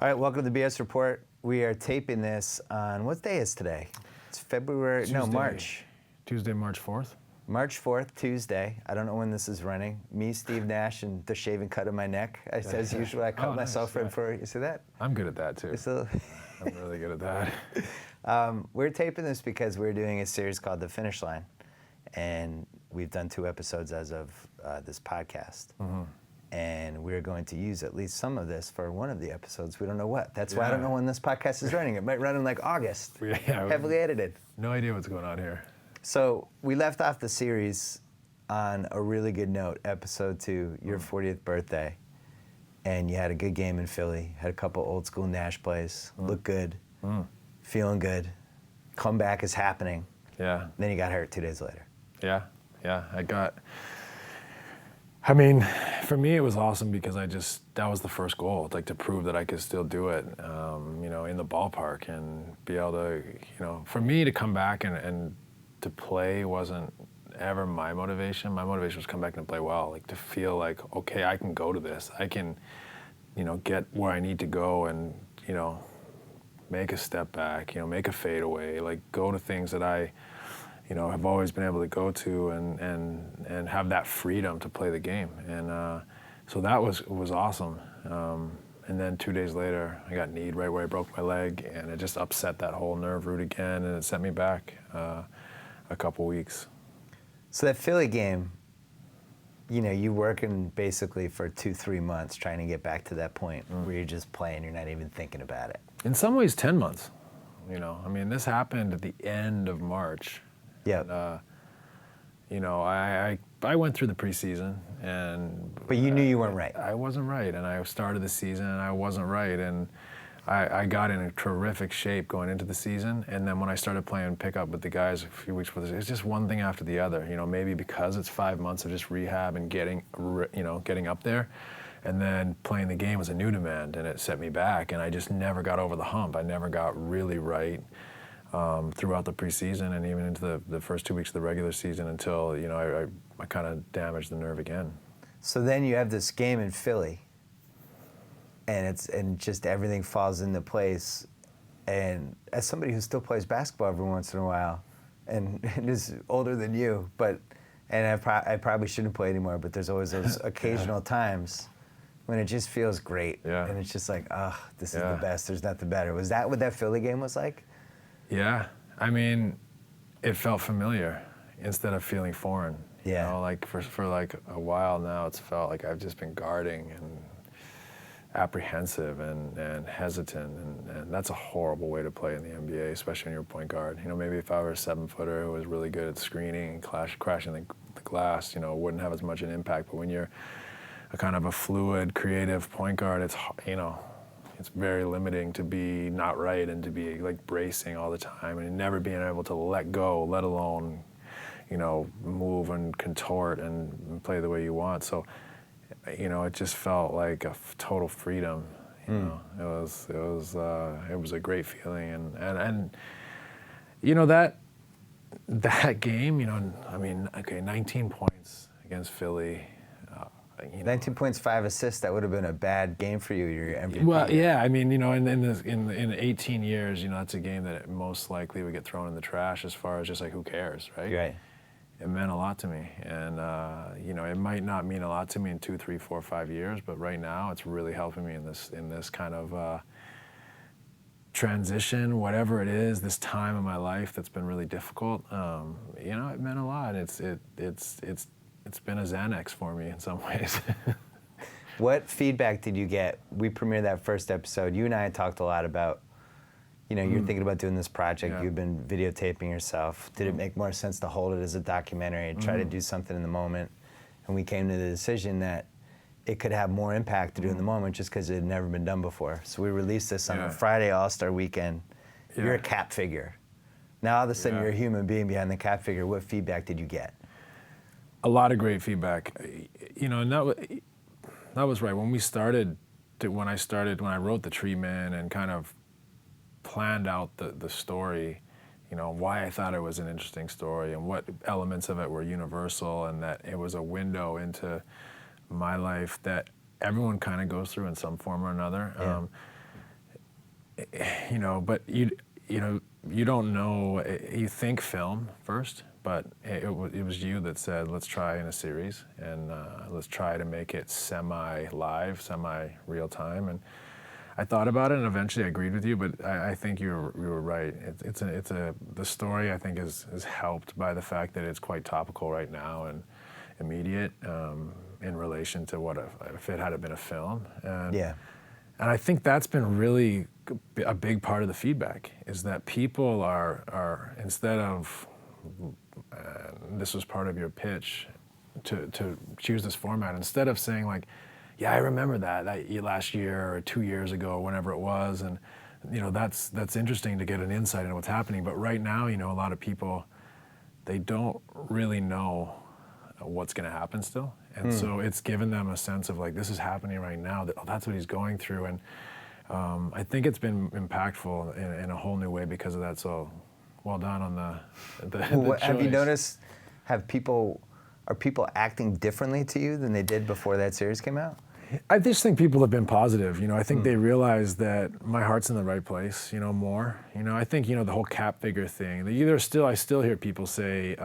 All right, welcome to the BS Report. We are taping this on, what day is today? It's February, Tuesday. March. Tuesday, March 4th? March 4th, Tuesday. I don't know when this is running. Me, Steve Nash, and the shaving cut of my neck. As usual, I cut myself in for, you see that? I'm good at that too. I'm really good at that. We're taping this because we're doing a series called The Finish Line. And we've done 2 episodes as of this podcast. Mm-hmm. And we're going to use at least some of this for one of the episodes. We don't know what. That's why I don't know when this podcast is running. It might run in like August, heavily edited. No idea what's going on here. So we left off the series on a really good note, episode 2, your 40th birthday. And you had a good game in Philly, had a couple old school Nash plays, looked good, feeling good. Comeback is happening. Yeah. Then you got hurt 2 days later. Yeah. For me, it was awesome because that was the first goal, like to prove that I could still do it, in the ballpark and be able to, for me to come back and to play wasn't ever my motivation. My motivation was to come back and play well, like to feel like, okay, I can go to this. I can, get where I need to go and, make a step back, make a fadeaway, like go to things that I, have always been able to go to and have that freedom to play the game. And so that was awesome. And then 2 days later, I got kneed right where I broke my leg, and it just upset that whole nerve root again, and it sent me back a couple weeks. So that Philly game, you working basically for 2-3 months trying to get back to that point where you're just playing, you're not even thinking about it. In some ways, 10 months. This happened at the end of March. Yeah. I went through the preseason, but you knew you weren't right. I wasn't right, and I started the season and I wasn't right, and I got in a terrific shape going into the season, and then when I started playing pickup with the guys a few weeks before, it's just one thing after the other. Maybe because it's 5 months of just rehab and getting up there, and then playing the game was a new demand, and it set me back, and I just never got over the hump. I never got really right. Throughout the preseason and even into the first 2 weeks of the regular season until, I kind of damaged the nerve again. So then you have this game in Philly, and just everything falls into place. And as somebody who still plays basketball every once in a while and is older than you, I probably shouldn't play anymore, but there's always those occasional times when it just feels great. Yeah. And it's just like, this is the best. There's nothing better. Was that what that Philly game was like? Yeah, it felt familiar instead of feeling foreign. Yeah. For like a while now, it's felt like I've just been guarding and apprehensive and hesitant, and that's a horrible way to play in the NBA, especially when you're a point guard. Maybe if I were a 7-footer who was really good at screening and crashing the glass, it wouldn't have as much an impact. But when you're a kind of a fluid, creative point guard, it's very limiting to be not right and to be like bracing all the time and never being able to let go, let alone, move and contort and play the way you want. So, it just felt like a total freedom. It was a great feeling, and that game, 19 points against Philly. 19 points, 5 assists. That would have been a bad game for you. Your MVP. Well, yeah. In 18 years, that's a game that most likely would get thrown in the trash as far as just like who cares, right? Right. It meant a lot to me, and it might not mean a lot to me in 2, 3, 4, 5 years, but right now it's really helping me in this kind of transition, whatever it is, this time in my life that's been really difficult. It meant a lot. It's been a Xanax for me in some ways. What feedback did you get? We premiered that first episode. You and I had talked a lot about, you're thinking about doing this project. Yeah. You've been videotaping yourself. Did it make more sense to hold it as a documentary and try to do something in the moment? And we came to the decision that it could have more impact to do in the moment just because it had never been done before. So we released this on a Friday All-Star weekend. Yeah. You're a cap figure. Now all of a sudden you're a human being behind the cap figure. What feedback did you get? A lot of great feedback, and that was right. When I wrote The Treatment and kind of planned out the story, why I thought it was an interesting story and what elements of it were universal and that it was a window into my life that everyone kind of goes through in some form or another. but you don't know. You think film first, but it was you that said, let's try in a series, and let's try to make it semi-live, semi-real time. And I thought about it, and eventually I agreed with you. But I think you were right. The story, I think, is helped by the fact that it's quite topical right now and immediate in relation to what if it had been a film. And I think that's been really a big part of the feedback, is that people are instead of, this was part of your pitch, to choose this format, instead of saying like, yeah, I remember that last year or 2 years ago, or whenever it was, and that's interesting to get an insight into what's happening. But right now, a lot of people, they don't really know what's going to happen still. And so it's given them a sense of like, this is happening right now, that's what he's going through. And I think it's been impactful in a whole new way because of that. So well done on the have you noticed, are people acting differently to you than they did before that series came out? I just think people have been positive. I think they realize that my heart's in the right place, more. I think, the whole cap figure thing, I still hear people say,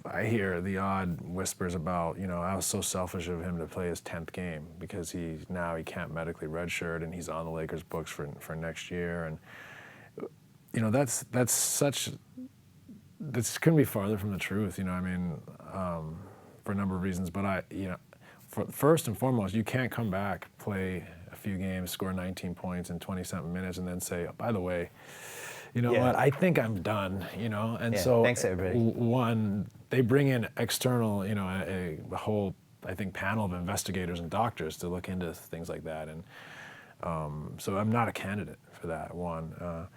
I hear the odd whispers about, I was so selfish of him to play his 10th game because he can't medically redshirt and he's on the Lakers books for next year. And, that's this couldn't be farther from the truth, for a number of reasons. But first and foremost, you can't come back, play a few games, score 19 points in 20-something minutes, and then say, oh, by the way, what, I think I'm done, and so thanks everybody. One, they bring in external, a whole, I think, panel of investigators and doctors to look into things like that, and so I'm not a candidate for that, one.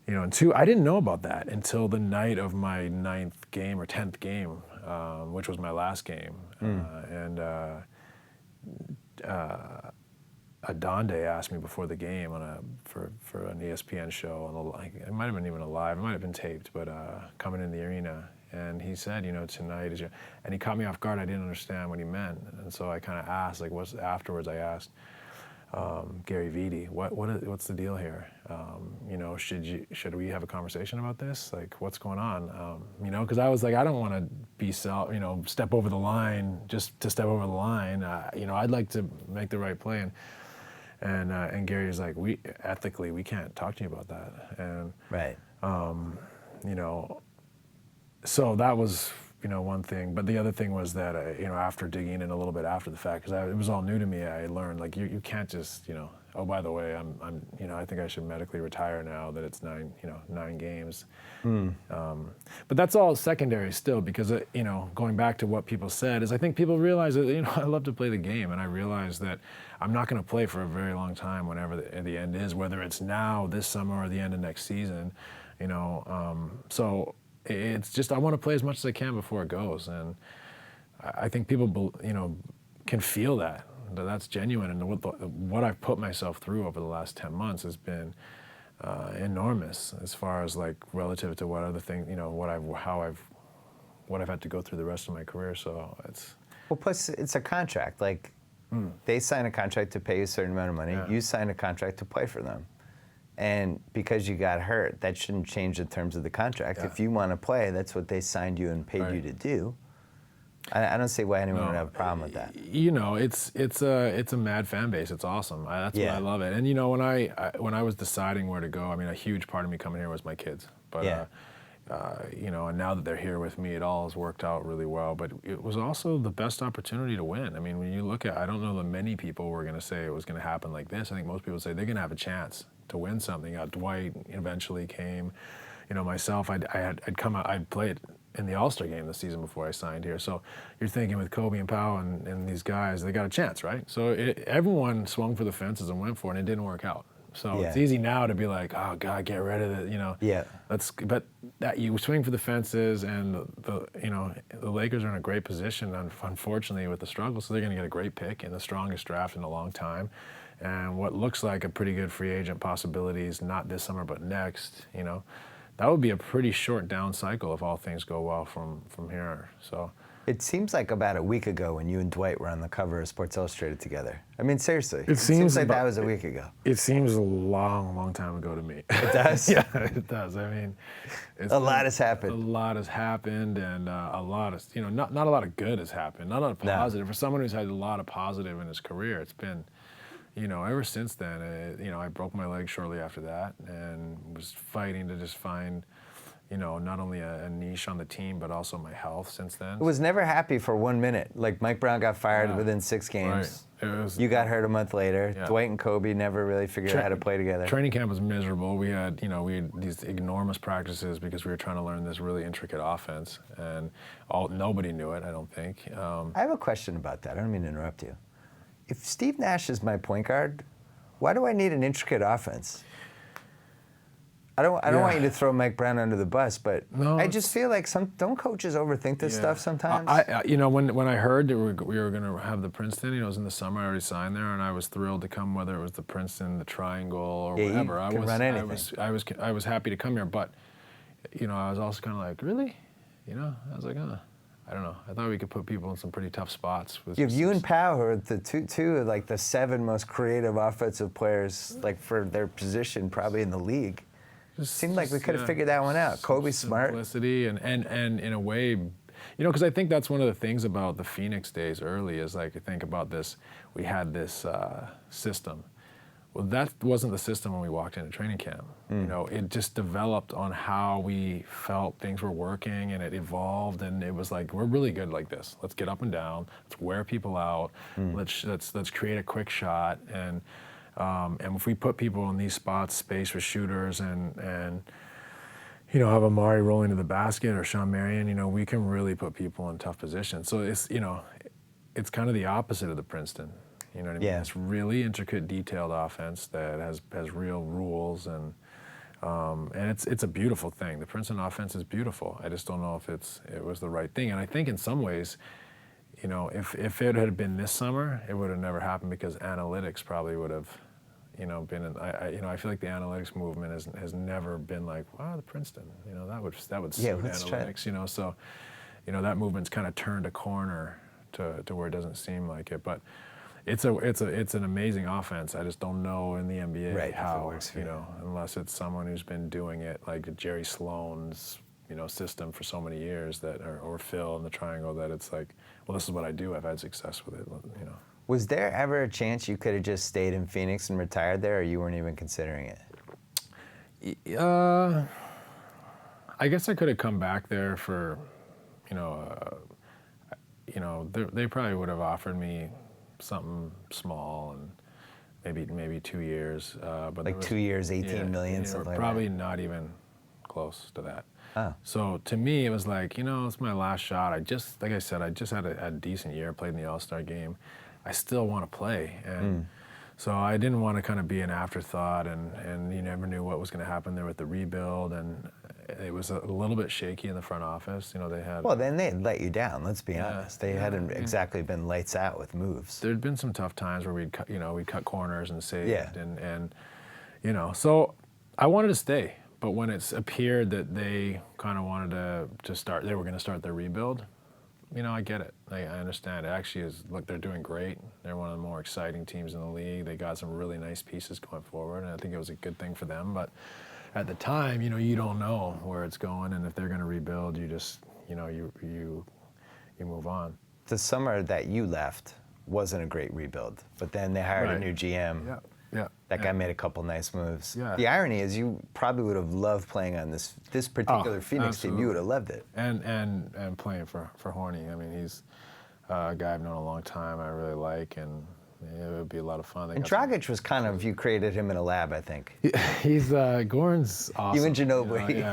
And two, I didn't know about that until the night of my 9th game or 10th game, which was my last game, Adonde asked me before the game for an ESPN show, it might have been even live, it might have been taped, but coming in the arena, and he said, tonight is and he caught me off guard. I didn't understand what he meant, and so I kind of asked, afterwards I asked Gary Vitti, what's the deal here? Should we have a conversation about this? Like, what's going on? Because I was like, I don't want to be step over the line just to step over the line. I'd like to make the right play. And Gary's like, ethically, we can't talk to you about that. And right. So that was one thing. But the other thing was that after digging in a little bit after the fact, because it was all new to me, I learned like you can't just oh, by the way, I'm I think I should medically retire now that it's 9 games. But that's all secondary still, because going back to what people said is, I think people realize that I love to play the game, and I realize that I'm not going to play for a very long time, whenever the end is, whether it's now, this summer, or the end of next season. So it's just, I want to play as much as I can before it goes, and I think people can feel that. That's genuine, and what I've put myself through over the last 10 months has been enormous, as far as like relative to what other things, what I've had to go through the rest of my career. So it's plus it's a contract. Like they sign a contract to pay you a certain amount of money. Yeah. You sign a contract to play for them, and because you got hurt, that shouldn't change the terms of the contract. Yeah. If you want to play, that's what they signed you and paid you to do. I don't see why anyone would have a problem with that. It's a mad fan base. It's awesome. That's why I love it. And when I was deciding where to go, a huge part of me coming here was my kids. But and now that they're here with me, it all has worked out really well. But it was also the best opportunity to win. When you look at, I don't know that many people were going to say it was going to happen like this. I think most people say they're going to have a chance to win something. Dwight eventually came. Myself, I'd played in the All-Star game the season before I signed here. So you're thinking with Kobe and Powell and these guys, they got a chance, right? So everyone swung for the fences and went for it, and it didn't work out. So it's easy now to be like, oh God, get rid of it, Yeah. But that you swing for the fences, and the Lakers are in a great position, unfortunately, with the struggle. So they're going to get a great pick in the strongest draft in a long time, and what looks like a pretty good free agent possibilities, not this summer but next. That would be a pretty short down cycle if all things go well from here. So It seems like about a week ago when you and Dwight were on the cover of Sports Illustrated together. I mean, seriously. It seems like that was a week ago. It seems a long, long time ago to me. It does? Yeah, it does. I mean, a lot has happened. A lot has happened, and a lot of, not a lot of good has happened. Not a lot of positive. No. For someone who's had a lot of positive in his career, it's been, ever since then, I broke my leg shortly after that and was fighting to just find, not only a niche on the team, but also my health since then. It was never happy for 1 minute. Like Mike Brown got fired within 6 games. Right. You got hurt a month later. Yeah. Dwight and Kobe never really figured out how to play together. Training camp was miserable. We had these enormous practices because we were trying to learn this really intricate offense, and nobody knew it, I don't think. I have a question about that. I don't mean to interrupt you. If Steve Nash is my point guard, why do I need an intricate offense? I don't want you to throw Mike Brown under the bus, but no, I just feel like don't coaches overthink this stuff sometimes? When I heard that we were going to have the Princeton, it was in the summer, I already signed there, and I was thrilled to come, whether it was the Princeton, the Triangle, or whatever. You can run anything. I was happy to come here, but I was also kind of like, really? I was like, I don't know. I thought we could put people in some pretty tough spots. You have you and Powell, who are the two of like the 7 most creative offensive players, like for their position, probably in the league. Seemed like we could have figured that one out. Kobe's smart. Simplicity and in a way, because I think that's one of the things about the Phoenix days early is like, you think about this, we had this system. Well, that wasn't the system when we walked into training camp. It just developed on how we felt things were working, and it evolved, and it was like, we're really good like this. Let's get up and down. Let's wear people out. Let's create a quick shot, and if we put people in these spots, space for shooters, and have Amari rolling to the basket or Sean Marion, we can really put people in tough positions. So it's kind of the opposite of the Princeton. You know what I mean? Yeah. It's really intricate, detailed offense that has real rules, and it's a beautiful thing. The Princeton offense is beautiful. I just don't know if it was the right thing. And I think in some ways, if it had been this summer, it would have never happened because analytics probably would have, been. I feel like the analytics movement has never been like, wow, the Princeton, that would suit analytics, So, that movement's kind of turned a corner to where it doesn't seem like it, but it's an amazing offense. I just don't know in the NBA how it works, unless it's someone who's been doing it like Jerry Sloan's, system for so many years or Phil in the Triangle, that it's like, well, this is what I do. I've had success with it, Was there ever a chance you could have just stayed in Phoenix and retired there, or you weren't even considering it? I guess I could have come back there for, they probably would have offered me something small and maybe 2 years. But like 2 years, 18 million, something like that? Probably not even close to that. Oh. So to me, it was like, it's my last shot. Like I said, I just had a decent year, played in the All-Star game. I still want to play. And so I didn't want to kind of be an afterthought, and you never knew what was going to happen there with the rebuild. And it was a little bit shaky in the front office. They had. Well, then they'd let you down, let's be honest. They hadn't exactly been lights out with moves. There'd been some tough times where we'd cut corners and saved. And so I wanted to stay. But when it's appeared that they kind of wanted to start, they were going to start their rebuild, I get it. I understand. It actually is, look, they're doing great. They're one of the more exciting teams in the league. They got some really nice pieces going forward, and I think it was a good thing for them. But at the time, you don't know where it's going, and if they're going to rebuild, you just, you move on. The summer that you left wasn't a great rebuild, but then they hired a new GM. Yeah. That guy made a couple nice moves. Yeah. The irony is you probably would have loved playing on this particular Phoenix team. You would have loved it. And playing for Horny. I mean, he's a guy I've known a long time. I really like, and it would be a lot of fun. And Dragic was kind of, you created him in a lab, I think. He's Goran's awesome. You and Ginobili.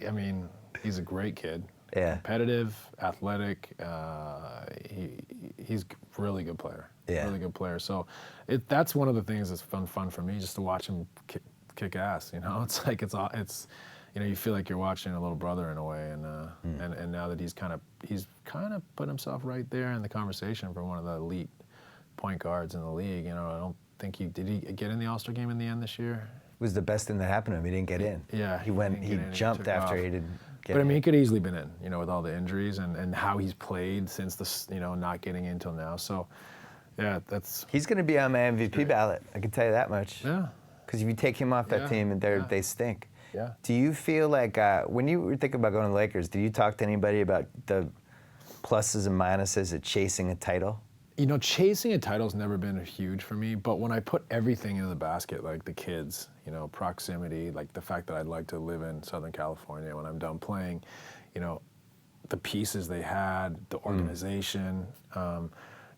I mean, he's a great kid. Yeah. Competitive, athletic. He's a really good player. Yeah. Really good player. So that's one of the things that's fun for me, just to watch him kick ass. It's like it's you feel like you're watching a little brother in a way, and now that he's kind of put himself right there in the conversation for one of the elite point guards in the league. I don't think did he get in the All-Star game in the end this year? It was the best thing that happened to him. He didn't get in. Yeah. He jumped after he did. But I mean, he could easily been in, you know, with all the injuries and how he's played since the, you know, not getting in till now. So, yeah, that's. He's going to be on my MVP ballot. I can tell you that much. Yeah. Because if you take him off that team, and they stink. Yeah. Do you feel like when you were thinking about going to the Lakers, did you talk to anybody about the pluses and minuses of chasing a title? You know, chasing a title's never been huge for me, but when I put everything into the basket, like the kids, you know, proximity, like the fact that I'd like to live in Southern California when I'm done playing, you know, the pieces they had, the organization,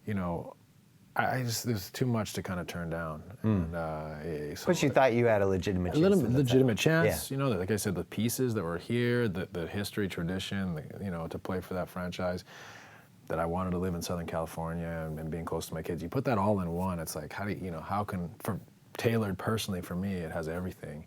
you know, I just, there's too much to kind of turn down. And, so But you thought you had a legitimate chance. Legitimate chance, you know, like I said, the pieces that were here, the history, tradition, you know, to play for that franchise, that I wanted to live in Southern California and being close to my kids. You put that all in one, it's like, how do you know, how can, for tailored personally for me, it has everything.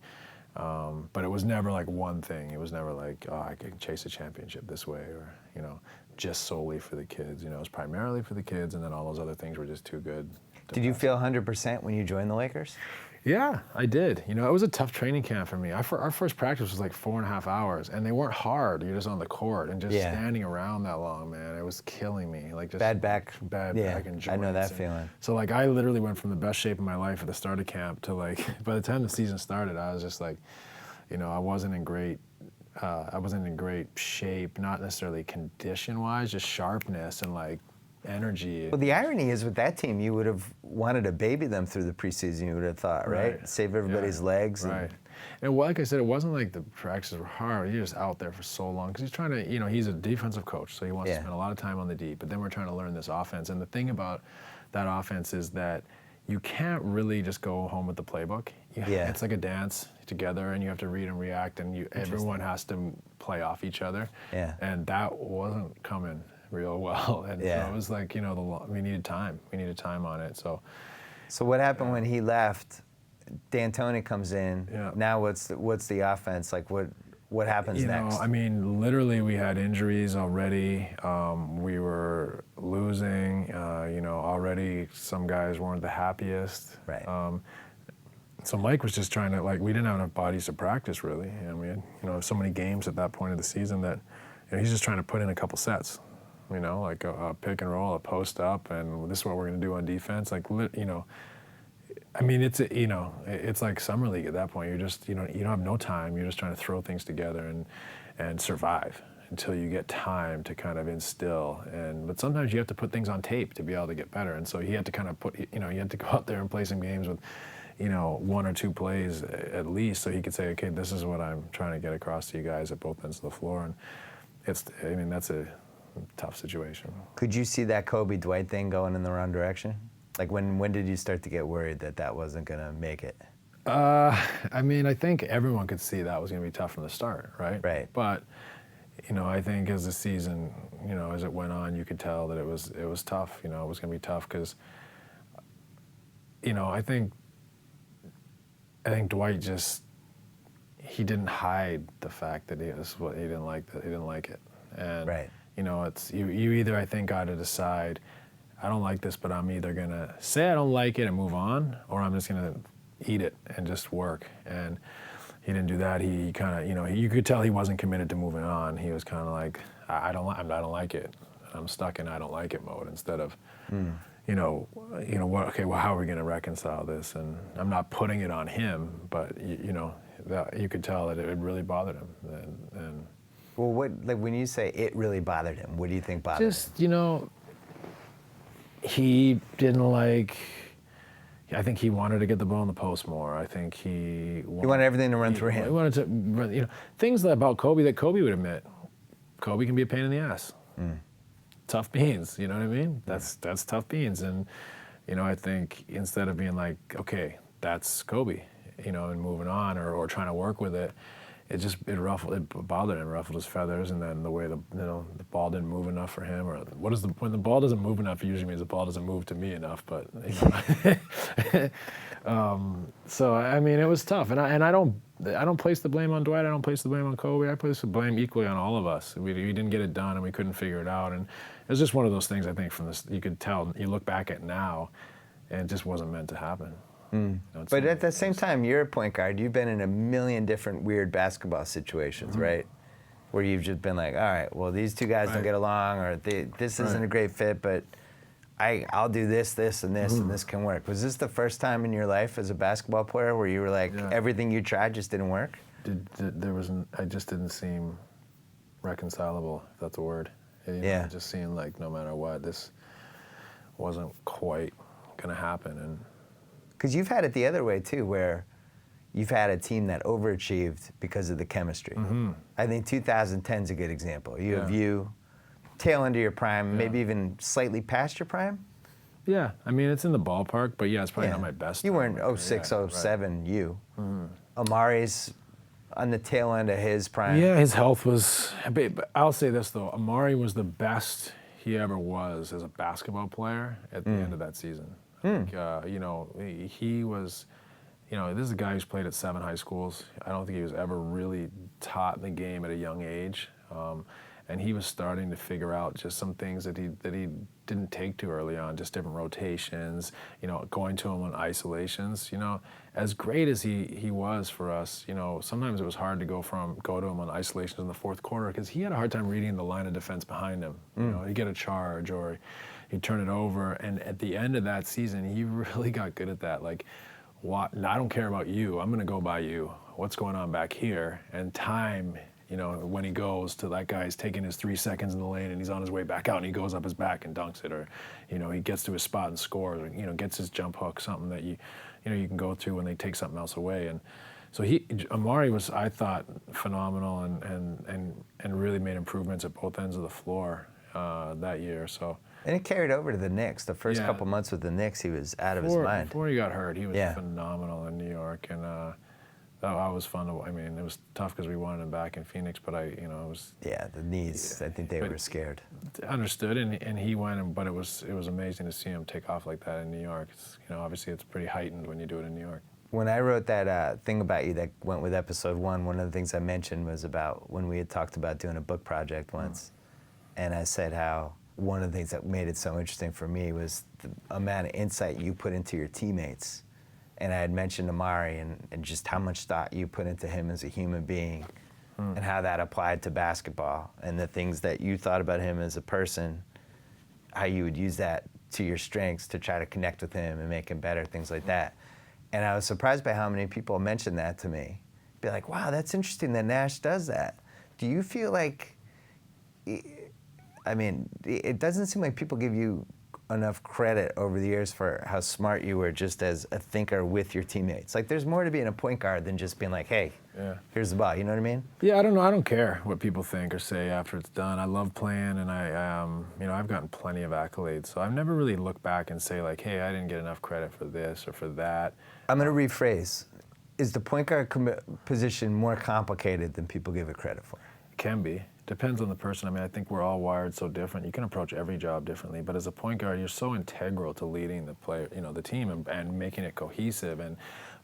But it was never like one thing. It was never like, oh, I can chase a championship this way or, you know, just solely for the kids. You know, it was primarily for the kids, and then all those other things were just too good. Did you feel 100% when you joined the Lakers? Yeah, I did. You know, it was a tough training camp for me. Our first practice was like 4.5 hours, and they weren't hard. You're just on the court and just standing around that long, man. It was killing me. Like just bad back and joints. I know that feeling. So like I literally went from the best shape of my life at the start of camp to like by the time the season started, I was just like, you know, I wasn't in great shape, not necessarily condition-wise, just sharpness and like energy. Well, the irony is with that team, you would have wanted to baby them through the preseason, you would have thought, right? Save everybody's legs. Right. And like I said, it wasn't like the practices were hard. He was out there for so long because he's trying to, you know, he's a defensive coach, so he wants to spend a lot of time on the deep. But then we're trying to learn this offense. And the thing about that offense is that you can't really just go home with the playbook. It's like a dance together, and you have to read and react, and everyone has to play off each other. Yeah. And that wasn't coming real well, and so it was like, you know, we needed time. We needed time on it. So what happened when he left? D'Antoni comes in. Yeah. Now what's the offense like? What happens next? I mean, literally, we had injuries already. We were losing. You know, already some guys weren't the happiest. Right. So Mike was just trying to, like, we didn't have enough bodies to practice really, and we had, you know, so many games at that point of the season that, you know, he's just trying to put in a couple sets. You know, like a pick and roll, a post up, and this is what we're going to do on defense. Like, you know, I mean, it's like summer league at that point. You're just, you don't have no time. You're just trying to throw things together and survive until you get time to kind of instill. But sometimes you have to put things on tape to be able to get better. And so he had to kind of you had to go out there and play some games with, you know, 1 or 2 plays at least, so he could say, okay, this is what I'm trying to get across to you guys at both ends of the floor. And that's a tough situation. Could you see that Kobe Dwight thing going in the wrong direction? Like when did you start to get worried that wasn't gonna make it? I mean, I think everyone could see that was gonna be tough from the start, right? Right. But, you know, I think as the season, you know, as it went on, you could tell that it was tough. You know, it was gonna be tough because, you know, I think Dwight he didn't hide the fact that he didn't like it, and right. You know, it's you either, I think, got to decide, I don't like this, but I'm either gonna say I don't like it and move on, or I'm just gonna eat it and just work. And he didn't do that. He kind of, you know, you could tell he wasn't committed to moving on. He was kind of like, I don't like it. I'm stuck in I don't like it mode instead of, you know what? Okay, well, how are we gonna reconcile this? And I'm not putting it on him, but you know, that you could tell that it really bothered him. And well, when you say it really bothered him, what do you think bothered him? Just, you know, he didn't like. I think he wanted to get the ball in the post more. I think he wanted everything to run through him. He wanted to run, you know, things about Kobe that Kobe would admit. Kobe can be a pain in the ass. Tough beans, you know what I mean? That's tough beans. And, you know, I think instead of being like, okay, that's Kobe, you know, and moving on or trying to work with it, it bothered him, ruffled his feathers, and then the way the ball didn't move enough for him, or when the ball doesn't move enough, it usually means the ball doesn't move to me enough. But you know, so I mean, it was tough, and I don't place the blame on Dwight. I don't place the blame on Kobe. I place the blame equally on all of us. We didn't get it done, and we couldn't figure it out, and it was just one of those things. I think from this, you could tell. You look back at now, and it just wasn't meant to happen. You know, but at the same time, you're a point guard. You've been in a million different weird basketball situations, right? where you've just been like, all right, well, these two guys don't get along, or this isn't a great fit, but I'll do this, and this, and this can work. Was this the first time in your life as a basketball player where you were like, everything you tried just didn't work? I just didn't seem reconcilable, if that's a word. You know, it just seemed like no matter what, this wasn't quite gonna happen. And because you've had it the other way too, where you've had a team that overachieved because of the chemistry. I think 2010 is a good example. You have tail end of your prime, maybe even slightly past your prime. Yeah, I mean, it's in the ballpark, but it's probably not my best. You weren't 06, 07, you. Amari's on the tail end of his prime. Yeah, his health was, but I'll say this though, Amari was the best he ever was as a basketball player at the end of that season. Like, you know, he was, you know, this is a guy who's played at 7 high schools. I don't think he was ever really taught the game at a young age. And he was starting to figure out just some things that he didn't take to early on, just different rotations, you know, going to him on isolations. You know, as great as he was for us, you know, sometimes it was hard to go to him on isolations in the fourth quarter because he had a hard time reading the line of defense behind him. You know, he'd get a charge or he'd turn it over. And at the end of that season, he really got good at that. Like, I don't care about you. I'm going to go by you. What's going on back here? And time. You know, when he goes to that guy's taking his 3 seconds in the lane and he's on his way back out and he goes up his back and dunks it, or, you know, he gets to his spot and scores, or, you know, gets his jump hook, something that you can go to when they take something else away. And so Amari was, I thought, phenomenal and really made improvements at both ends of the floor that year. So. And it carried over to the Knicks. The first couple months with the Knicks, he was out of his mind. Before he got hurt, he was phenomenal in New York, and. That was fun. I mean, it was tough because we wanted him back in Phoenix, but it was. Yeah, the knees. I think they were scared. Understood, and he went, but it was amazing to see him take off like that in New York. Obviously it's pretty heightened when you do it in New York. When I wrote that thing about you that went with episode 1, one of the things I mentioned was about when we had talked about doing a book project once, and I said how one of the things that made it so interesting for me was the amount of insight you put into your teammates. And I had mentioned Amari and just how much thought you put into him as a human being and how that applied to basketball and the things that you thought about him as a person, how you would use that to your strengths to try to connect with him and make him better, things like that. And I was surprised by how many people mentioned that to me. Be like, wow, that's interesting that Nash does that. Do you feel like, I mean, it doesn't seem like people give you enough credit over the years for how smart you were just as a thinker with your teammates. Like, there's more to being a point guard than just being like, hey, here's the ball. You know what I mean? Yeah, I don't know. I don't care what people think or say after it's done. I love playing, and I've gotten plenty of accolades. So I've never really looked back and say like, hey, I didn't get enough credit for this or for that. I'm going to rephrase. Is the point guard position more complicated than people give it credit for? It can be. Depends on the person. I mean, I think we're all wired so different. You can approach every job differently, but as a point guard, you're so integral to leading the player, the team, and making it cohesive and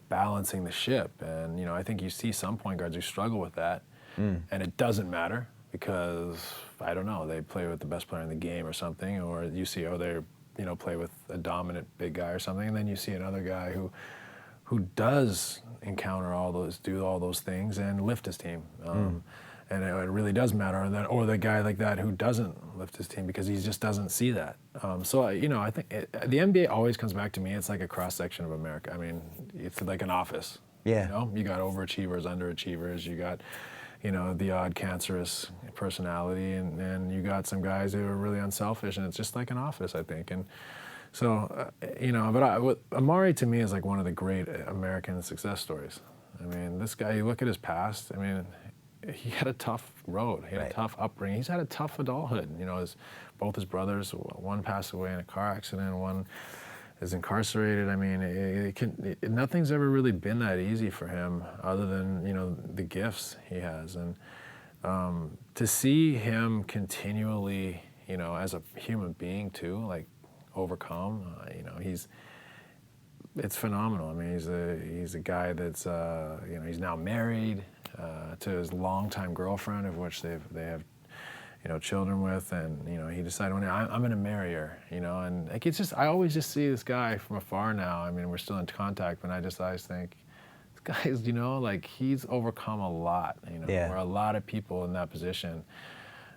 balancing the ship. And I think you see some point guards who struggle with that, and it doesn't matter because I don't know, they play with the best player in the game or something, or you see, they're play with a dominant big guy or something, and then you see another guy who does encounter do all those things and lift his team. And it really does matter, or the guy like that who doesn't lift his team because he just doesn't see that. So I think the NBA always comes back to me. It's like a cross section of America. I mean, it's like an office. Yeah. You got overachievers, underachievers. You got, the odd cancerous personality, and you got some guys who are really unselfish. And it's just like an office, I think. And so but Amari to me is like one of the great American success stories. I mean, this guy. You look at his past. I mean. He had a tough road. He had a tough upbringing. He's had a tough adulthood. Both his brothers, one passed away in a car accident, one is incarcerated. I mean, nothing's ever really been that easy for him other than, the gifts he has. And to see him continually, as a human being too, like overcome, it's phenomenal. I mean, he's a guy that's, he's now married to his longtime girlfriend, of which they have, children with, and he decided one day I'm going to marry her, and like I always just see this guy from afar now. I mean, we're still in contact, but I just think this guy's, like he's overcome a lot, Yeah. where a lot of people in that position,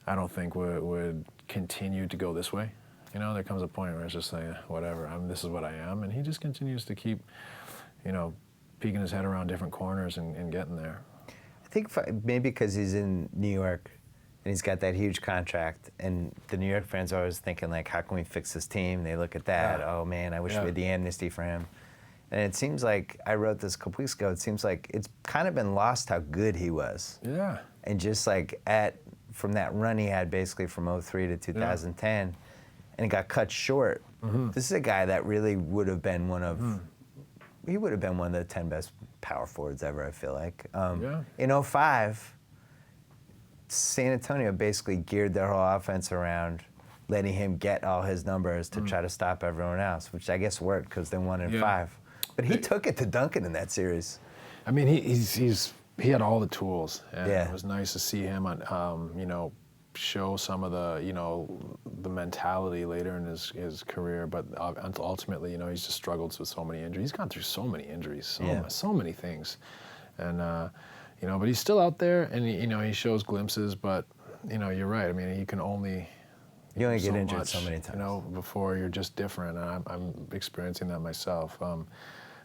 I don't think would continue to go this way. There comes a point where it's just like, whatever, this is what I am. And he just continues to keep, peeking his head around different corners and getting there. I think maybe because he's in New York and he's got that huge contract, and the New York fans are always thinking, like, how can we fix this team? They look at that, oh man, I wish we had the amnesty for him. And it seems like, I wrote this a couple weeks ago, it seems like it's kind of been lost how good he was. Yeah. And just like from that run he had basically from 2003 to 2010, and it got cut short. This is a guy that really would have been he would have been one of the 10 best power forwards ever, I feel like. In 2005, San Antonio basically geared their whole offense around letting him get all his numbers to try to stop everyone else, which I guess worked because they won in 5. But he took it to Duncan in that series. I mean, he had all the tools, and it was nice to see him show some of the mentality later in his career. But ultimately, he's just struggled with so many injuries. He's gone through so many injuries, so many things, and but he's still out there, and he shows glimpses. But you're right. I mean, you only get so injured much, so many times. Before you're just different, and I'm experiencing that myself.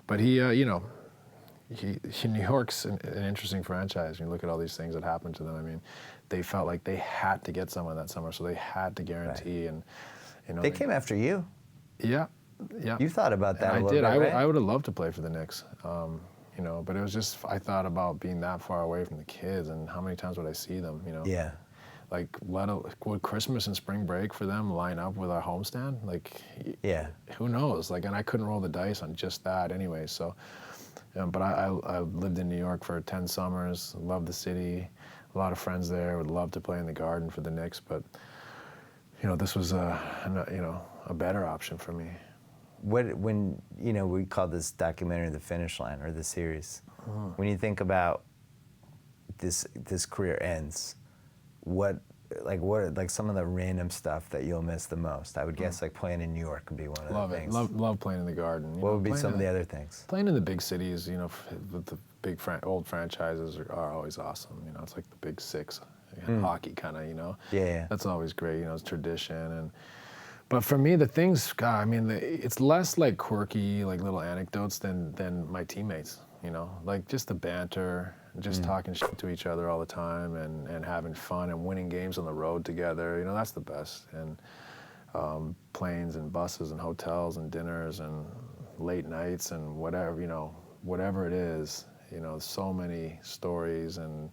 But New York's an interesting franchise. You look at all these things that happened to them. I mean, they felt like they had to get someone that summer, so they had to guarantee. Right. And they came after you. Yeah. You thought about that. And a little bit, right? I would have loved to play for the Knicks. But it was just, I thought about being that far away from the kids, and how many times would I see them? Yeah. Like, would Christmas and spring break for them line up with our homestand? Like, who knows? Like, and I couldn't roll the dice on just that anyway. So, but I lived in New York for 10 summers, loved the city, a lot of friends there, would love to play in the Garden for the Knicks, but, this was a better option for me. When we call this documentary The Finish Line, or the series, when you think about this career ends, what some of the random stuff that you'll miss the most? I would guess like playing in New York would be one of the things. Love playing in the Garden. What would be some of the other things? Playing in the big cities, with the big old franchises are always awesome. It's like the Big Six, hockey kind of. Yeah. That's always great. It's tradition. But for me, the things, God, I mean, it's less like quirky, like little anecdotes than my teammates. Like just the banter, just talking shit to each other all the time, and having fun and winning games on the road together. That's the best. And planes and buses and hotels and dinners and late nights and whatever it is. So many stories and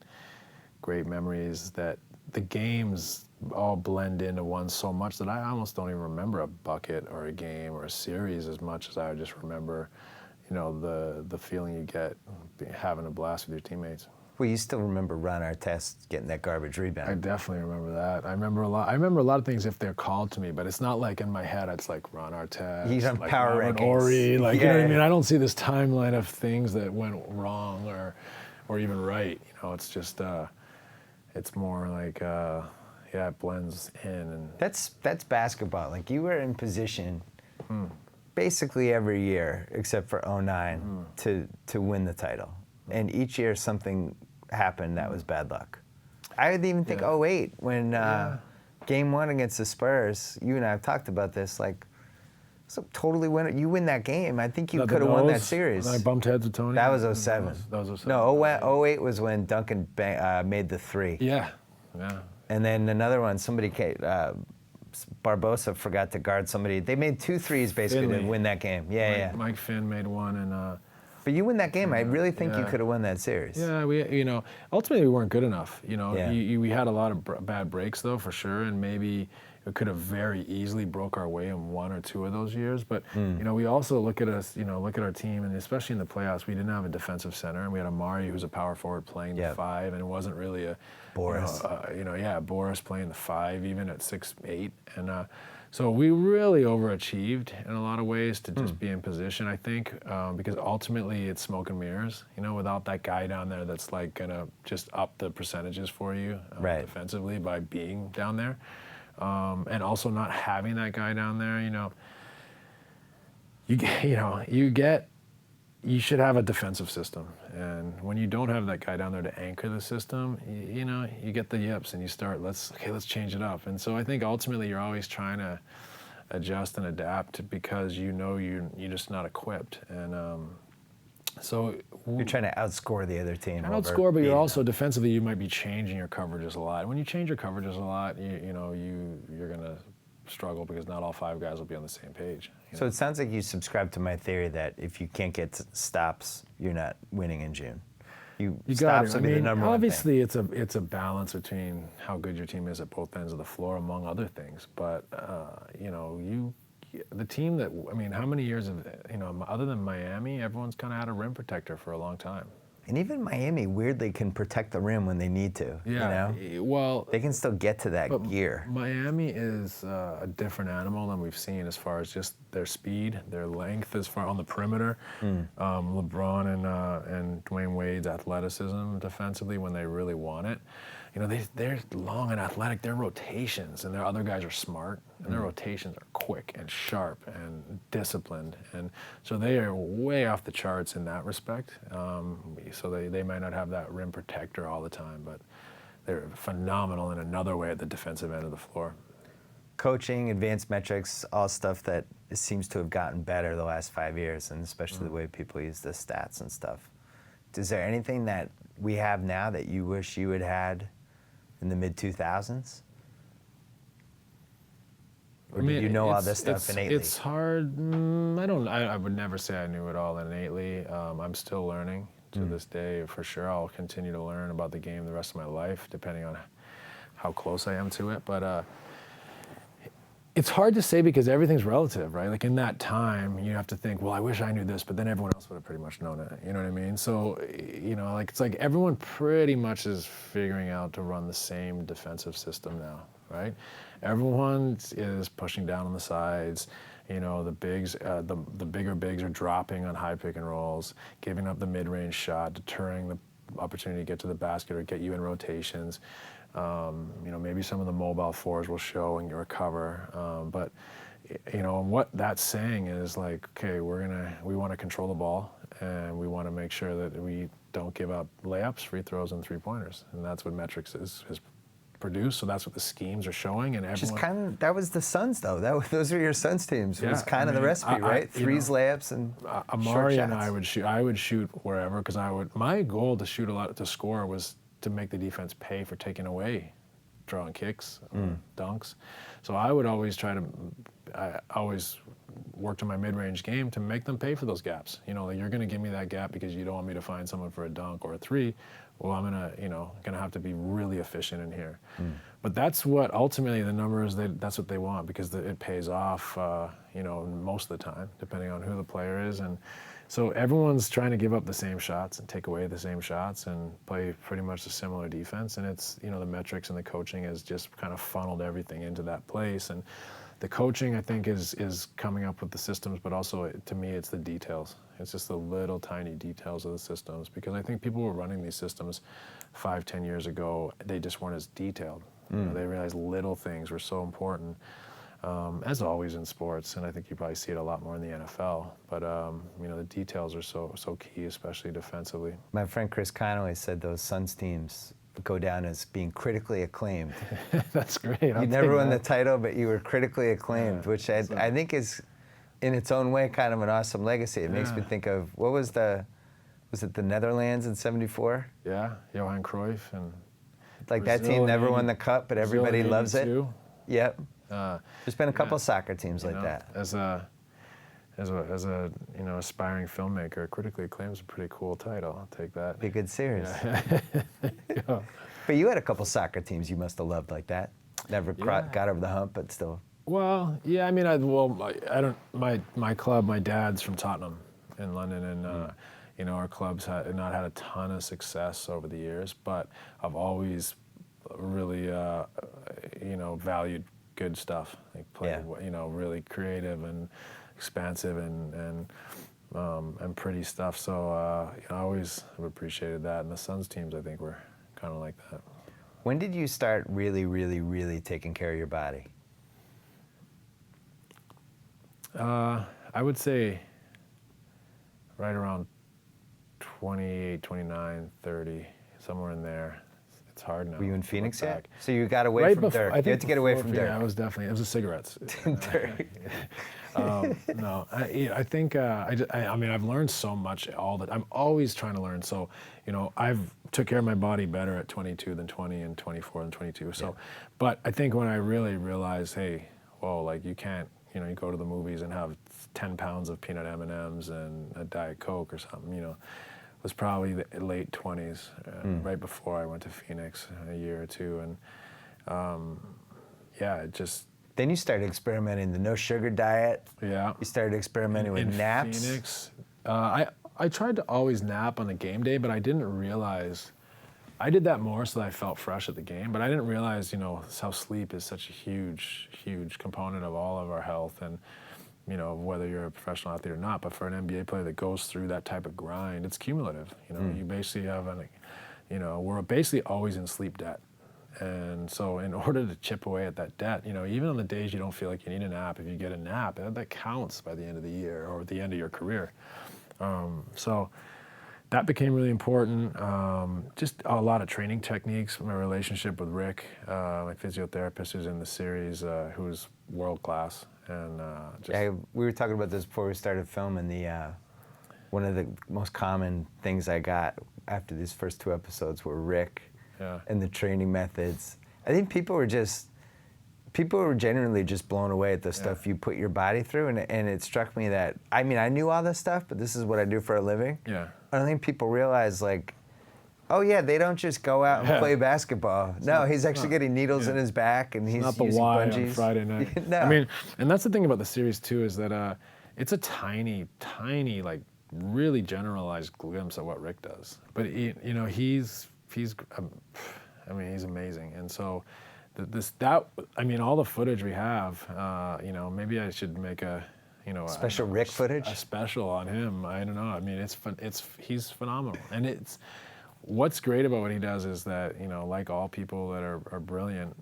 great memories that the games all blend into one so much that I almost don't even remember a bucket or a game or a series as much as I just remember, the feeling you get having a blast with your teammates. Well, you still remember Ron Artest getting that garbage rebound. I definitely remember that. I remember a lot of things if they're called to me, but it's not like in my head it's like Ron Artest. He's on like power Robert rankings. Horry, like you know what I mean? I don't see this timeline of things that went wrong or even right. It's just it's more like it blends in. And that's basketball. Like, you were in position basically every year except for 2009 to win the title. And each year something happened that was bad luck. I would even think 2008 when Game 1 against the Spurs, you and I have talked about this, like, so totally you win that game. I think you could have won that series. I bumped heads with Tony. That was 2007. That was 2007. No, 08 was when Duncan made the 3. Yeah. And then another one, somebody Barbosa forgot to guard somebody. They made 2 threes basically to win that game. Mike Finn made one, and but you win that game. I really think you could have won that series. Yeah, we ultimately we weren't good enough. We had a lot of bad breaks though, for sure, and maybe it could have very easily broke our way in 1 or 2 of those years. But we also look at our team, and especially in the playoffs, we didn't have a defensive center, and we had Amari, who's a power forward, playing the 5, and it wasn't really a Boris. Boris playing the 5 even at 6'8", and so we really overachieved in a lot of ways to just be in position, I think, because ultimately it's smoke and mirrors, without that guy down there that's like gonna just up the percentages for you defensively by being down there. And also not having that guy down there, you get you should have a defensive system. And when you don't have that guy down there to anchor the system, you know, you get the yips and you start, let's change it up. And so I think ultimately you're always trying to adjust and adapt because you know you're just not equipped. And so you're trying to outscore the other team. Outscore, but you're also defensively, you might be changing your coverages a lot. When you change your coverages a lot, you're going to struggle because not all 5 guys will be on the same page. So it sounds like you subscribe to my theory that if you can't get stops, you're not winning in June. You stops would be the number one thing. Obviously, it's a balance between how good your team is at both ends of the floor, among other things. But the team that, I mean, how many years of, other than Miami, everyone's kind of had a rim protector for a long time. And even Miami weirdly can protect the rim when they need to. Yeah, you know? Well, they can still get to that gear. Miami is a different animal than we've seen as far as just their speed, their length as far on the perimeter. LeBron and Dwayne Wade's athleticism defensively when they really want it. You know, they're long and athletic. Their rotations and their other guys are smart, and their rotations are quick and sharp and disciplined, and so they are way off the charts in that respect. So they might not have that rim protector all the time, but they're phenomenal in another way at the defensive end of the floor. Coaching, advanced metrics, all stuff that seems to have gotten better the last 5 years, and especially the way people use the stats and stuff. Is there anything that we have now that you wish you had had in the mid-2000s? Or did you know all this stuff innately? It's hard. I would never say I knew it all innately. I'm still learning to this day, for sure. I'll continue to learn about the game the rest of my life, depending on how close I am to it. But it's hard to say because everything's relative, right? Like in that time, you have to think, well, I wish I knew this, but then everyone else would have pretty much known it. You know what I mean? So, like it's like everyone pretty much is figuring out to run the same defensive system now, right? Everyone is pushing down on the sides. The bigs, the bigger bigs are dropping on high pick and rolls, giving up the mid-range shot, deterring the opportunity to get to the basket or get you in rotations. Maybe some of the mobile fours will show and recover. But what that's saying is like, okay, we want to control the ball and we want to make sure that we don't give up layups, free throws, and 3-pointers. And that's what metrics is produced. So that's what the schemes are showing. And everyone. That was the Suns though. Those were your Suns teams. It was kind of the recipe, right? Threes, layups, and Amari short and shots. I would shoot wherever because my goal to shoot a lot to score was to make the defense pay for taking away drawing kicks, dunks. So I would always I always worked on my mid-range game to make them pay for those gaps. Like you're going to give me that gap because you don't want me to find someone for a dunk or a three. Well, I'm gonna have to be really efficient in here. But that's what ultimately the numbers that's what they want because it pays off. Most of the time, depending on who the player is, and so everyone's trying to give up the same shots and take away the same shots and play pretty much a similar defense. And it's the metrics and the coaching has just kind of funneled everything into that place. And the coaching, I think, is coming up with the systems, but also to me, it's the details. It's just the little tiny details of the systems because I think people were running these systems 5-10 years ago. They just weren't as detailed. They realized little things were so important. As always in sports, and I think you probably see it a lot more in the NFL. But the details are so key, especially defensively. My friend Chris Conway said those Suns teams go down as being critically acclaimed. That's great. You never won the title, but you were critically acclaimed, which I think is, in its own way, kind of an awesome legacy. It makes me think of was it the Netherlands in '74? Yeah, Johan Cruyff and. Like Brazil, that team never won the cup, but everybody loves it. Yep. There's been a couple soccer teams like that. As a aspiring filmmaker, critically acclaimed is a pretty cool title. I'll take that. Be a good series. Yeah. But you had a couple soccer teams you must have loved like that. Never got over the hump, but still. Well, yeah. I mean, I don't. My club, my dad's from Tottenham in London, and our clubs had not had a ton of success over the years, but I've always really valued good stuff, like really creative and expansive and pretty stuff. So I always have appreciated that. And the Suns teams, I think, were kind of like that. When did you start really, really, really taking care of your body? I would say right around 28, 29, 30, somewhere in there. It's hard now. Were you in to Phoenix look yet? back. So you got away Right from before, Dirk. I You think had to get away before- from Dirk. Yeah, it was the cigarettes. Dirk. No, I think I mean I've learned so much I'm always trying to learn. So I've took care of my body better at 22 than 20 and 24 than 22. So, yeah. But I think when I really realized, hey, whoa, like you can't, you go to the movies and have 10 pounds of peanut M&Ms and a Diet Coke or something. Was probably the late 20s, right before I went to Phoenix, a year or two, and yeah, it just. Then you started experimenting the no sugar diet. Yeah. You started experimenting with naps. In Phoenix, I tried to always nap on the game day, but I didn't realize. I did that more so that I felt fresh at the game, but I didn't realize, how sleep is such a huge, huge component of all of our health, and whether you're a professional athlete or not. But for an NBA player that goes through that type of grind, it's cumulative. You basically have we're basically always in sleep debt. And so in order to chip away at that debt, even on the days you don't feel like you need a nap, if you get a nap, that counts by the end of the year or the end of your career. So that became really important. Just a lot of training techniques, my relationship with Rick, my physiotherapist who's in the series, who's world-class. And we were talking about this before we started filming. One of the most common things I got after these first 2 episodes were Rick. Yeah. And the training methods. I think people were genuinely just blown away at the stuff you put your body through, and it struck me that, I mean, I knew all this stuff, but this is what I do for a living. Yeah. I don't think people realize, like, oh yeah, they don't just go out and play basketball. He's actually getting needles in his back, and he's not the using Y bungees. on Friday night. No. I mean, and that's the thing about the series too, is that it's a tiny, like really generalized glimpse of what Rick does. But he's amazing. And so all the footage we have, maybe I should make special Rick footage, a special on him. I don't know. I mean, he's phenomenal. And what's great about what he does is that, like all people that are brilliant,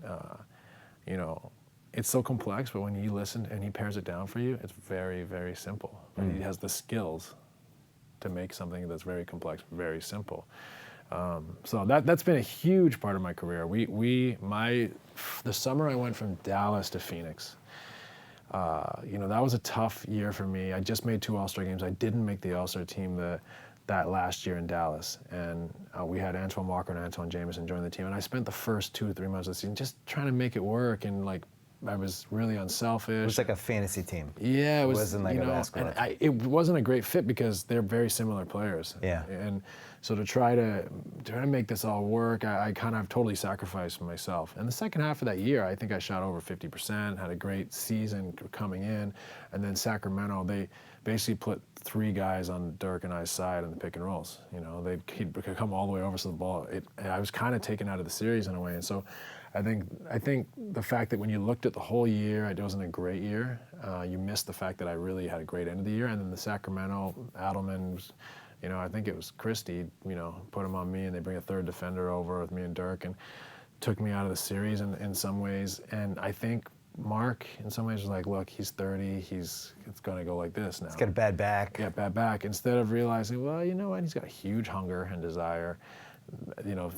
it's so complex, but when you listen and he pairs it down for you, it's very, very simple. But he has the skills to make something that's very complex very simple. So that's been a huge part of my career. The summer I went from Dallas to Phoenix, that was a tough year for me. I just made 2 All-Star games. I didn't make the All-Star team that last year in Dallas, and we had Antoine Walker and Antoine Jameson join the team, and I spent the first 2 or 3 months of the season just trying to make it work, and I was really unselfish. It was like a fantasy team. Yeah, it wasn't like a basketball team. It wasn't a great fit because they're very similar players. Yeah. And so to try to make this all work, I kind of totally sacrificed myself. And the second half of that year, I think I shot over 50%, had a great season coming in, and then Sacramento, they basically put 3 guys on Dirk and I's side in the pick and rolls. He'd come all the way over to the ball. I was kind of taken out of the series in a way, and so. I think the fact that when you looked at the whole year, it wasn't a great year. You missed the fact that I really had a great end of the year. And then the Sacramento, Adelman, I think it was Christie, put him on me, and they bring a 3rd defender over with me and Dirk, and took me out of the series in some ways. And I think Mark, in some ways, was like, look, he's 30, it's going to go like this now. He's got a bad back. Yeah, bad back. Instead of realizing, well, you know what, he's got a huge hunger and desire.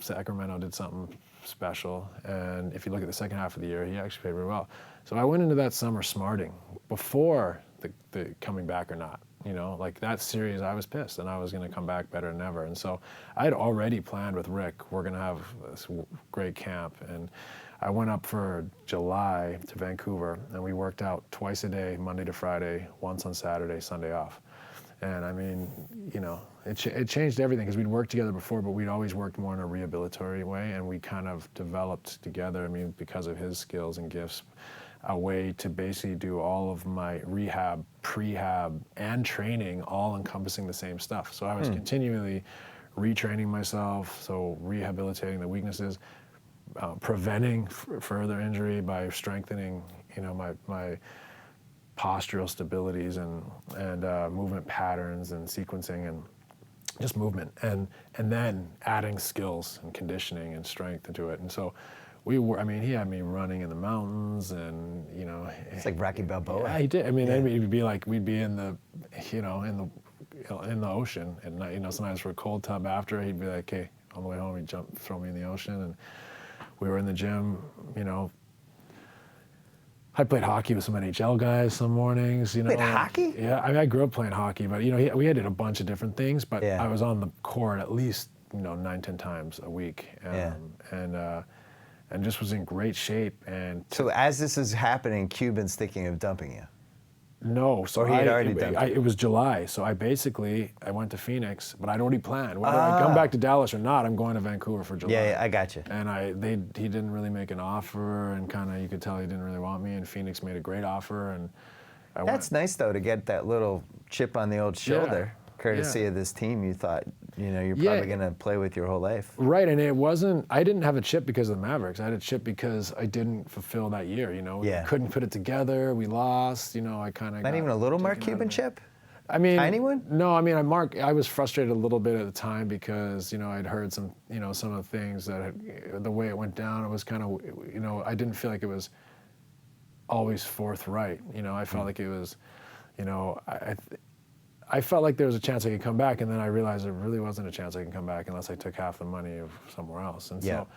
Sacramento did something special, and if you look at the second half of the year, he actually played really well. So I went into that summer smarting before the coming back or not. Like that series, I was pissed, and I was going to come back better than ever. And so I had already planned with Rick, we're going to have this great camp, and I went up for July to Vancouver, and we worked out twice a day, Monday to Friday, once on Saturday, Sunday off. And I mean, it changed everything because we'd worked together before, but we'd always worked more in a rehabilitory way, and we kind of developed together, because of his skills and gifts, a way to basically do all of my rehab, prehab, and training all encompassing the same stuff. So I was continually retraining myself, so rehabilitating the weaknesses, preventing further injury by strengthening, my postural stabilities and movement patterns and sequencing and just movement, and then adding skills and conditioning and strength into it. And so he had me running in the mountains, and it's like Rocky Balboa. Yeah, he did. It'd be like we'd be in the in the ocean. And sometimes for a cold tub after, he'd be like, "Hey," on the way home, he'd throw me in the ocean, and we were in the gym. I played hockey with some NHL guys some mornings. Played hockey? Yeah, I grew up playing hockey, but we did a bunch of different things. But Yeah. I was on the court at least 9-10 times a week, and just was in great shape. And So as this is happening, Cuban's thinking of dumping you. no, so Or he had already done it. it was July, so I went to Phoenix, but I'd already planned whether I come back to Dallas or not. I'm going to Vancouver for July. Yeah, I got you. And he didn't really make an offer, and kind of you could tell he didn't really want me. And Phoenix made a great offer, and That's nice though to get that little chip on the old shoulder, courtesy of this team. You thought you're probably gonna play with your whole life. Right, and it wasn't. I didn't have a chip because of the Mavericks. I had a chip because I didn't fulfill that year. We couldn't put it together. We lost. I kind of Not even a little Mark Cuban chip. I mean, tiny one? No, I mean, I was frustrated a little bit at the time because I'd heard some some of the things that the way it went down. It was kind of I didn't feel like it was always forthright. I felt like it was, I felt like there was a chance I could come back, and then I realized there really wasn't a chance I could come back unless I took half the money of somewhere else. And so,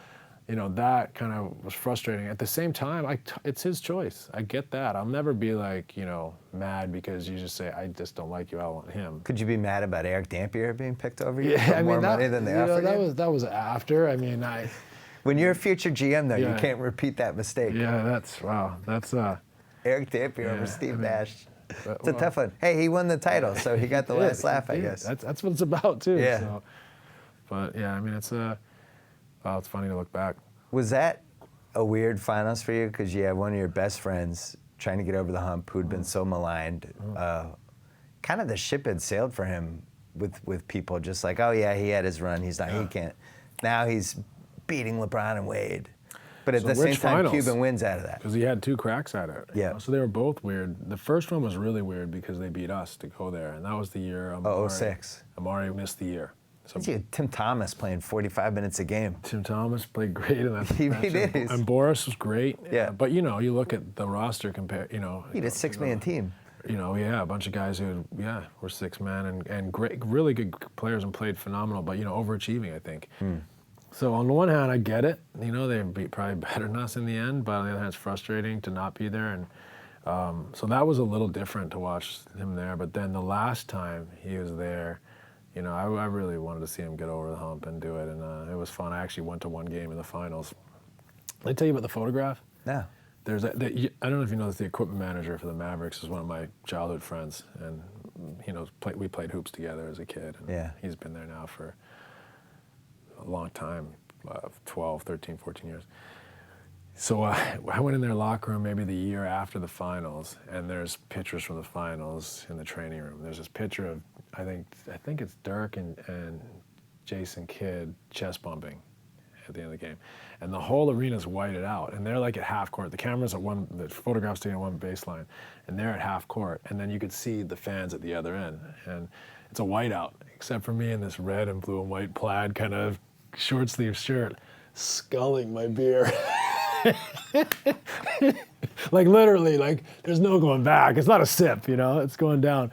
that kind of was frustrating. At the same time, it's his choice. I get that. I'll never be like, mad because you just say, I just don't like you, I want him. Could you be mad about Eric Dampier being picked over you? Yeah, for more money than they offered you? that was after. I mean, When you're a future GM, though, you can't repeat that mistake. Yeah, that's Eric Dampier over Steve Nash. It's a tough one. Hey, he won the title, so he got the last laugh, I guess. That's what it's about too. Yeah. So. But yeah, I mean, it's funny to look back. Was that a weird finals for you? Because you had one of your best friends trying to get over the hump who'd been so maligned. Kind of the ship had sailed for him with people just like, oh yeah, he had his run. He can't. Now he's beating LeBron and Wade. But at the same time, Cuban wins out of that. Because he had 2 cracks at it. Yeah. So they were both weird. The first one was really weird because they beat us to go there. And that was the year Amari, 06. Amari missed the year. So You had Tim Thomas playing 45 minutes a game. Tim Thomas played great in that He match. did. And Boris was great. Yeah. But, you look at the roster compare, He had a 6-man team. A bunch of guys who, were 6-man and great, really good players and played phenomenal, but, overachieving, I think. So on the one hand, I get it. They'd probably better than us in the end, but on the other hand, it's frustrating to not be there. And so that was a little different to watch him there. But then the last time he was there, I really wanted to see him get over the hump and do it. And it was fun. I actually went to one game in the finals. Did I tell you about the photograph? No. I don't know if you know this, the equipment manager for the Mavericks is one of my childhood friends. And, we played hoops together as a kid. And he's been there now for a long time, 12, 13, 14 years. So I went in their locker room maybe the year after the finals, and there's pictures from the finals in the training room. There's this picture of, I think it's Dirk and Jason Kidd chest bumping at the end of the game. And the whole arena's whited out, and they're like at half court. The camera's at the photograph's taken at one baseline, and they're at half court, and then you could see the fans at the other end. And it's a whiteout, except for me in this red and blue and white plaid kind of short sleeve shirt, sculling my beer. Like literally, like there's no going back. It's not a sip, it's going down.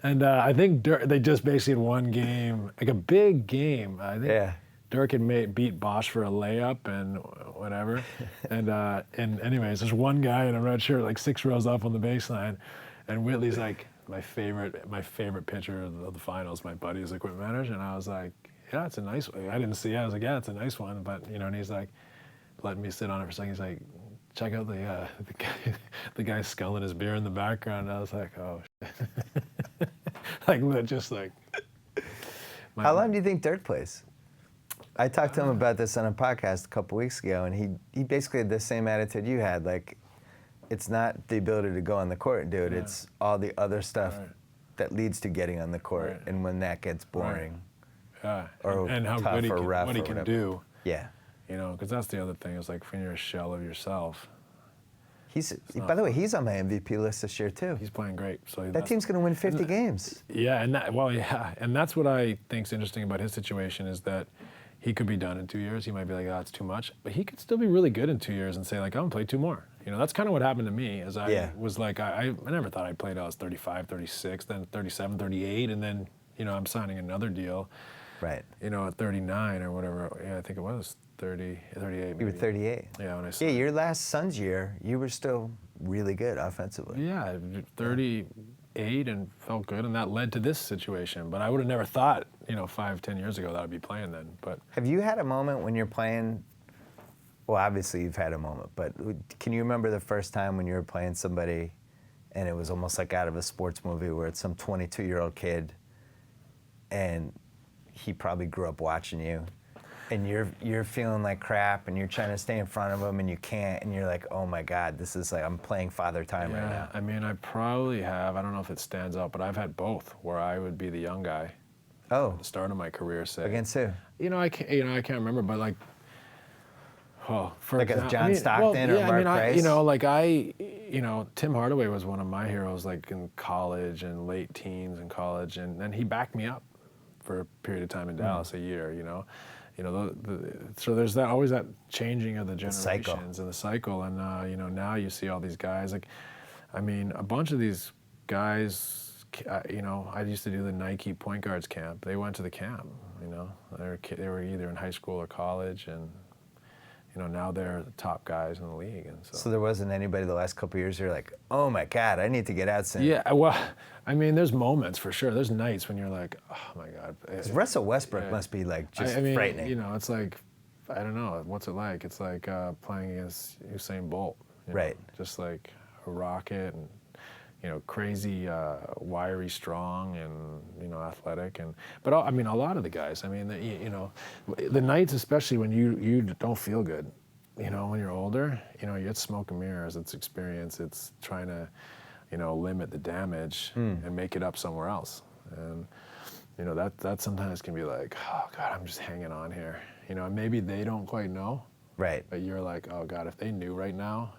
And I think they just basically had one game, like a big game. I think Dirk had beat Bosch for a layup and whatever. And anyways, there's one guy in a red shirt, like 6 rows up on the baseline, and Whitley's like my favorite pitcher of the finals. My buddy's equipment manager, and I was like, yeah, it's a nice one. I didn't see it. I was like, yeah, it's a nice one. But, and he's like, letting me sit on it for a second. He's like, check out the guy sculling his beer in the background. I was like, oh, shit. How long do you think Dirk plays? I talked to him about this on a podcast a couple weeks ago, and he basically had the same attitude you had. Like, it's not the ability to go on the court and do it. Yeah. It's all the other stuff that leads to getting on the court. Right. And when that gets boring. Right. Or and how tough good or rough what he or can whatever. do. Yeah. Because that's the other thing. Is like when you're a shell of yourself. By the way, he's on my MVP list this year too. He's playing great. So that team's going to win 50 games. Yeah, and that's what I think's interesting about his situation is that he could be done in 2 years. He might be like, oh, it's too much, but he could still be really good in 2 years and say like, I'm gonna play 2 more. That's kind of what happened to me. Was like, I never thought I'd play till I was 35, 36, then 37, 38, and then I'm signing another deal, Right. at 39 or whatever. Yeah, I think it was 38 maybe. You were 38. Yeah, when I Yeah, signed. your last Suns year, you were still really good offensively. Yeah, 38 and felt good, and that led to this situation. But I would have never thought, 5-10 years ago that I'd be playing then. But Have you had a moment when you're playing? Well, obviously you've had a moment, but can you remember the first time when you were playing somebody and it was almost like out of a sports movie where it's some 22-year-old kid and he probably grew up watching you and you're feeling like crap and you're trying to stay in front of him and you can't and you're like, oh my God, this is like I'm playing Father Time right now. I mean, I probably have. I don't know if it stands out, but I've had both where I would be the young guy Oh, at the start of my career. Say against who? I can't remember, but like. Oh, for Like a example, John Stockton or Mark Price? Tim Hardaway was one of my heroes, like in college and late teens in college, and then he backed me up for a period of time in Dallas, a year. So there's that always that changing of the generations and the cycle, and now you see all these guys. Like, I mean, a bunch of these guys. I used to do the Nike point guards camp. They went to the camp. They were either in high school or college, and. Now they're the top guys in the league. And So there wasn't anybody the last couple of years you're like, oh my God, I need to get out soon. Yeah, well, I mean, there's moments for sure. There's nights when you're like, oh my God. Russell Westbrook must be like just frightening. It's like, I don't know, what's it like? It's like playing against Usain Bolt. Right. Just like a rocket and, crazy, wiry, strong, and athletic, but a lot of the guys. I mean, the nights, especially when you don't feel good, when you're older, it's smoke and mirrors, it's experience, it's trying to, limit the damage and make it up somewhere else, and that sometimes can be like, oh God, I'm just hanging on here, maybe they don't quite know. Right. But you're like, oh God, if they knew right now.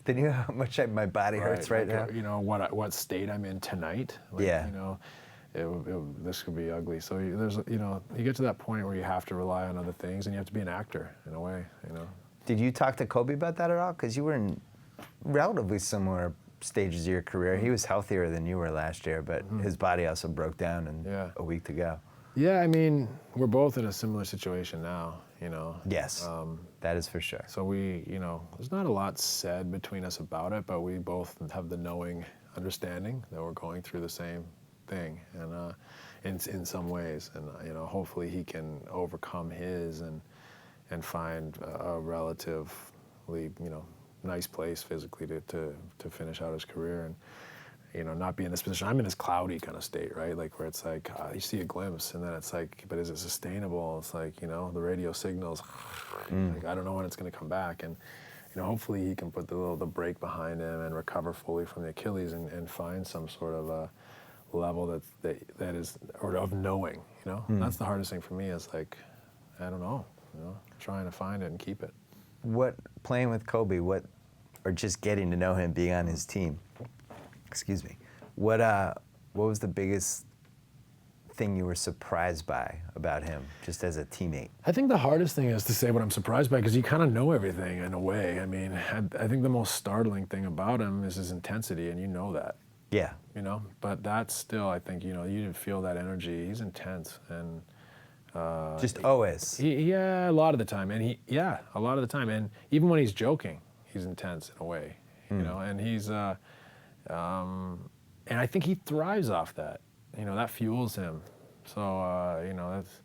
Then you know how much my body hurts right now? What state I'm in tonight. Like, yeah. This could be ugly. So there's, you get to that point where you have to rely on other things and you have to be an actor in a way, Did you talk to Kobe about that at all? Because you were in relatively similar stages of your career. He was healthier than you were last year, but his body also broke down in a week to go. Yeah, I mean, we're both in a similar situation now, Yes, that is for sure. So we, there's not a lot said between us about it, but we both have the knowing understanding that we're going through the same thing, and in some ways, and hopefully he can overcome his and find a relatively, nice place physically to finish out his career and. Not be in this position. I'm in this cloudy kind of state, right? Like where it's like, you see a glimpse and then it's like, but is it sustainable? It's like, the radio signals, like, I don't know when it's going to come back. And, hopefully he can put the brake behind him and recover fully from the Achilles and find some sort of a level that is, or of knowing, That's the hardest thing for me is like, I don't know, trying to find it and keep it. What, playing with Kobe, or just getting to know him, being on his team, excuse me. What was the biggest thing you were surprised by about him, just as a teammate? I think the hardest thing is to say what I'm surprised by, because you kind of know everything in a way. I mean, I think the most startling thing about him is his intensity, and you know that. Yeah. But that's still, I think, you didn't feel that energy. He's intense, and just always. Yeah, a lot of the time, and a lot of the time, and even when he's joking, he's intense in a way, and he's. And I think he thrives off that. That fuels him. So, that's,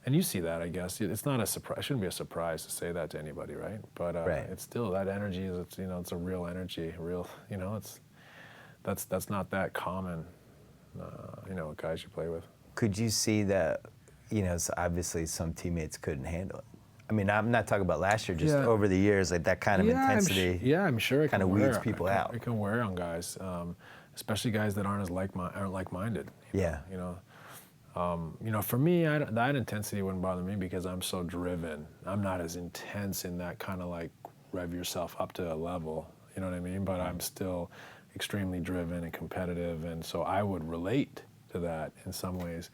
and you see that, I guess. It's not a surprise. It shouldn't be a surprise to say that to anybody, right? But it's still, that energy is, it's a real energy. That's not that common, guys you play with. Could you see that, so obviously some teammates couldn't handle it? I mean, I'm not talking about last year, just over the years, like that kind of intensity. I'm sure it kind of weeds people out. It can wear on guys, especially guys that aren't like-minded. For me, that intensity wouldn't bother me because I'm so driven. I'm not as intense in that kind of like rev yourself up to a level. You know what I mean? But I'm still extremely driven and competitive, and so I would relate to that in some ways.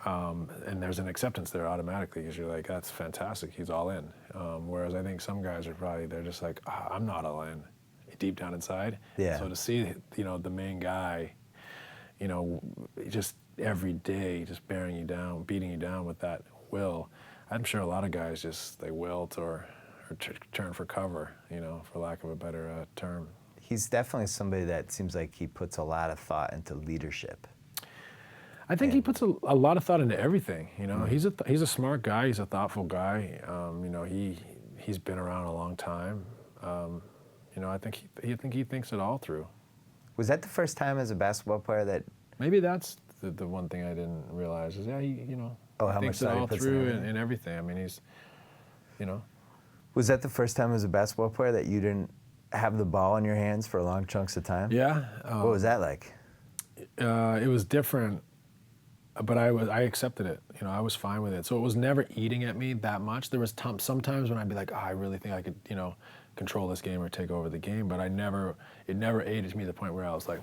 And there's an acceptance there automatically because you're like, that's fantastic, he's all in. Whereas I think some guys are they're just like, I'm not all in, deep down inside. Yeah. So to see, the main guy, just every day, just bearing you down, beating you down with that will. I'm sure a lot of guys just, they wilt or turn for cover, for lack of a better term. He's definitely somebody that seems like he puts a lot of thought into leadership. I think he puts a lot of thought into everything. He's a smart guy. He's a thoughtful guy. He's been around a long time. I think he thinks it all through. Was that the first time as a basketball player that? Maybe that's the one thing I didn't realize is he how thinks much it thought he all puts through in and everything. I mean, he's. Was that the first time as a basketball player that you didn't have the ball in your hands for long chunks of time? Yeah. What was that like? It was different, but I accepted it. I was fine with it. So it was never eating at me that much. There was sometimes when I'd be like, I really think I could, control this game or take over the game. But it never ate at me to the point where I was like,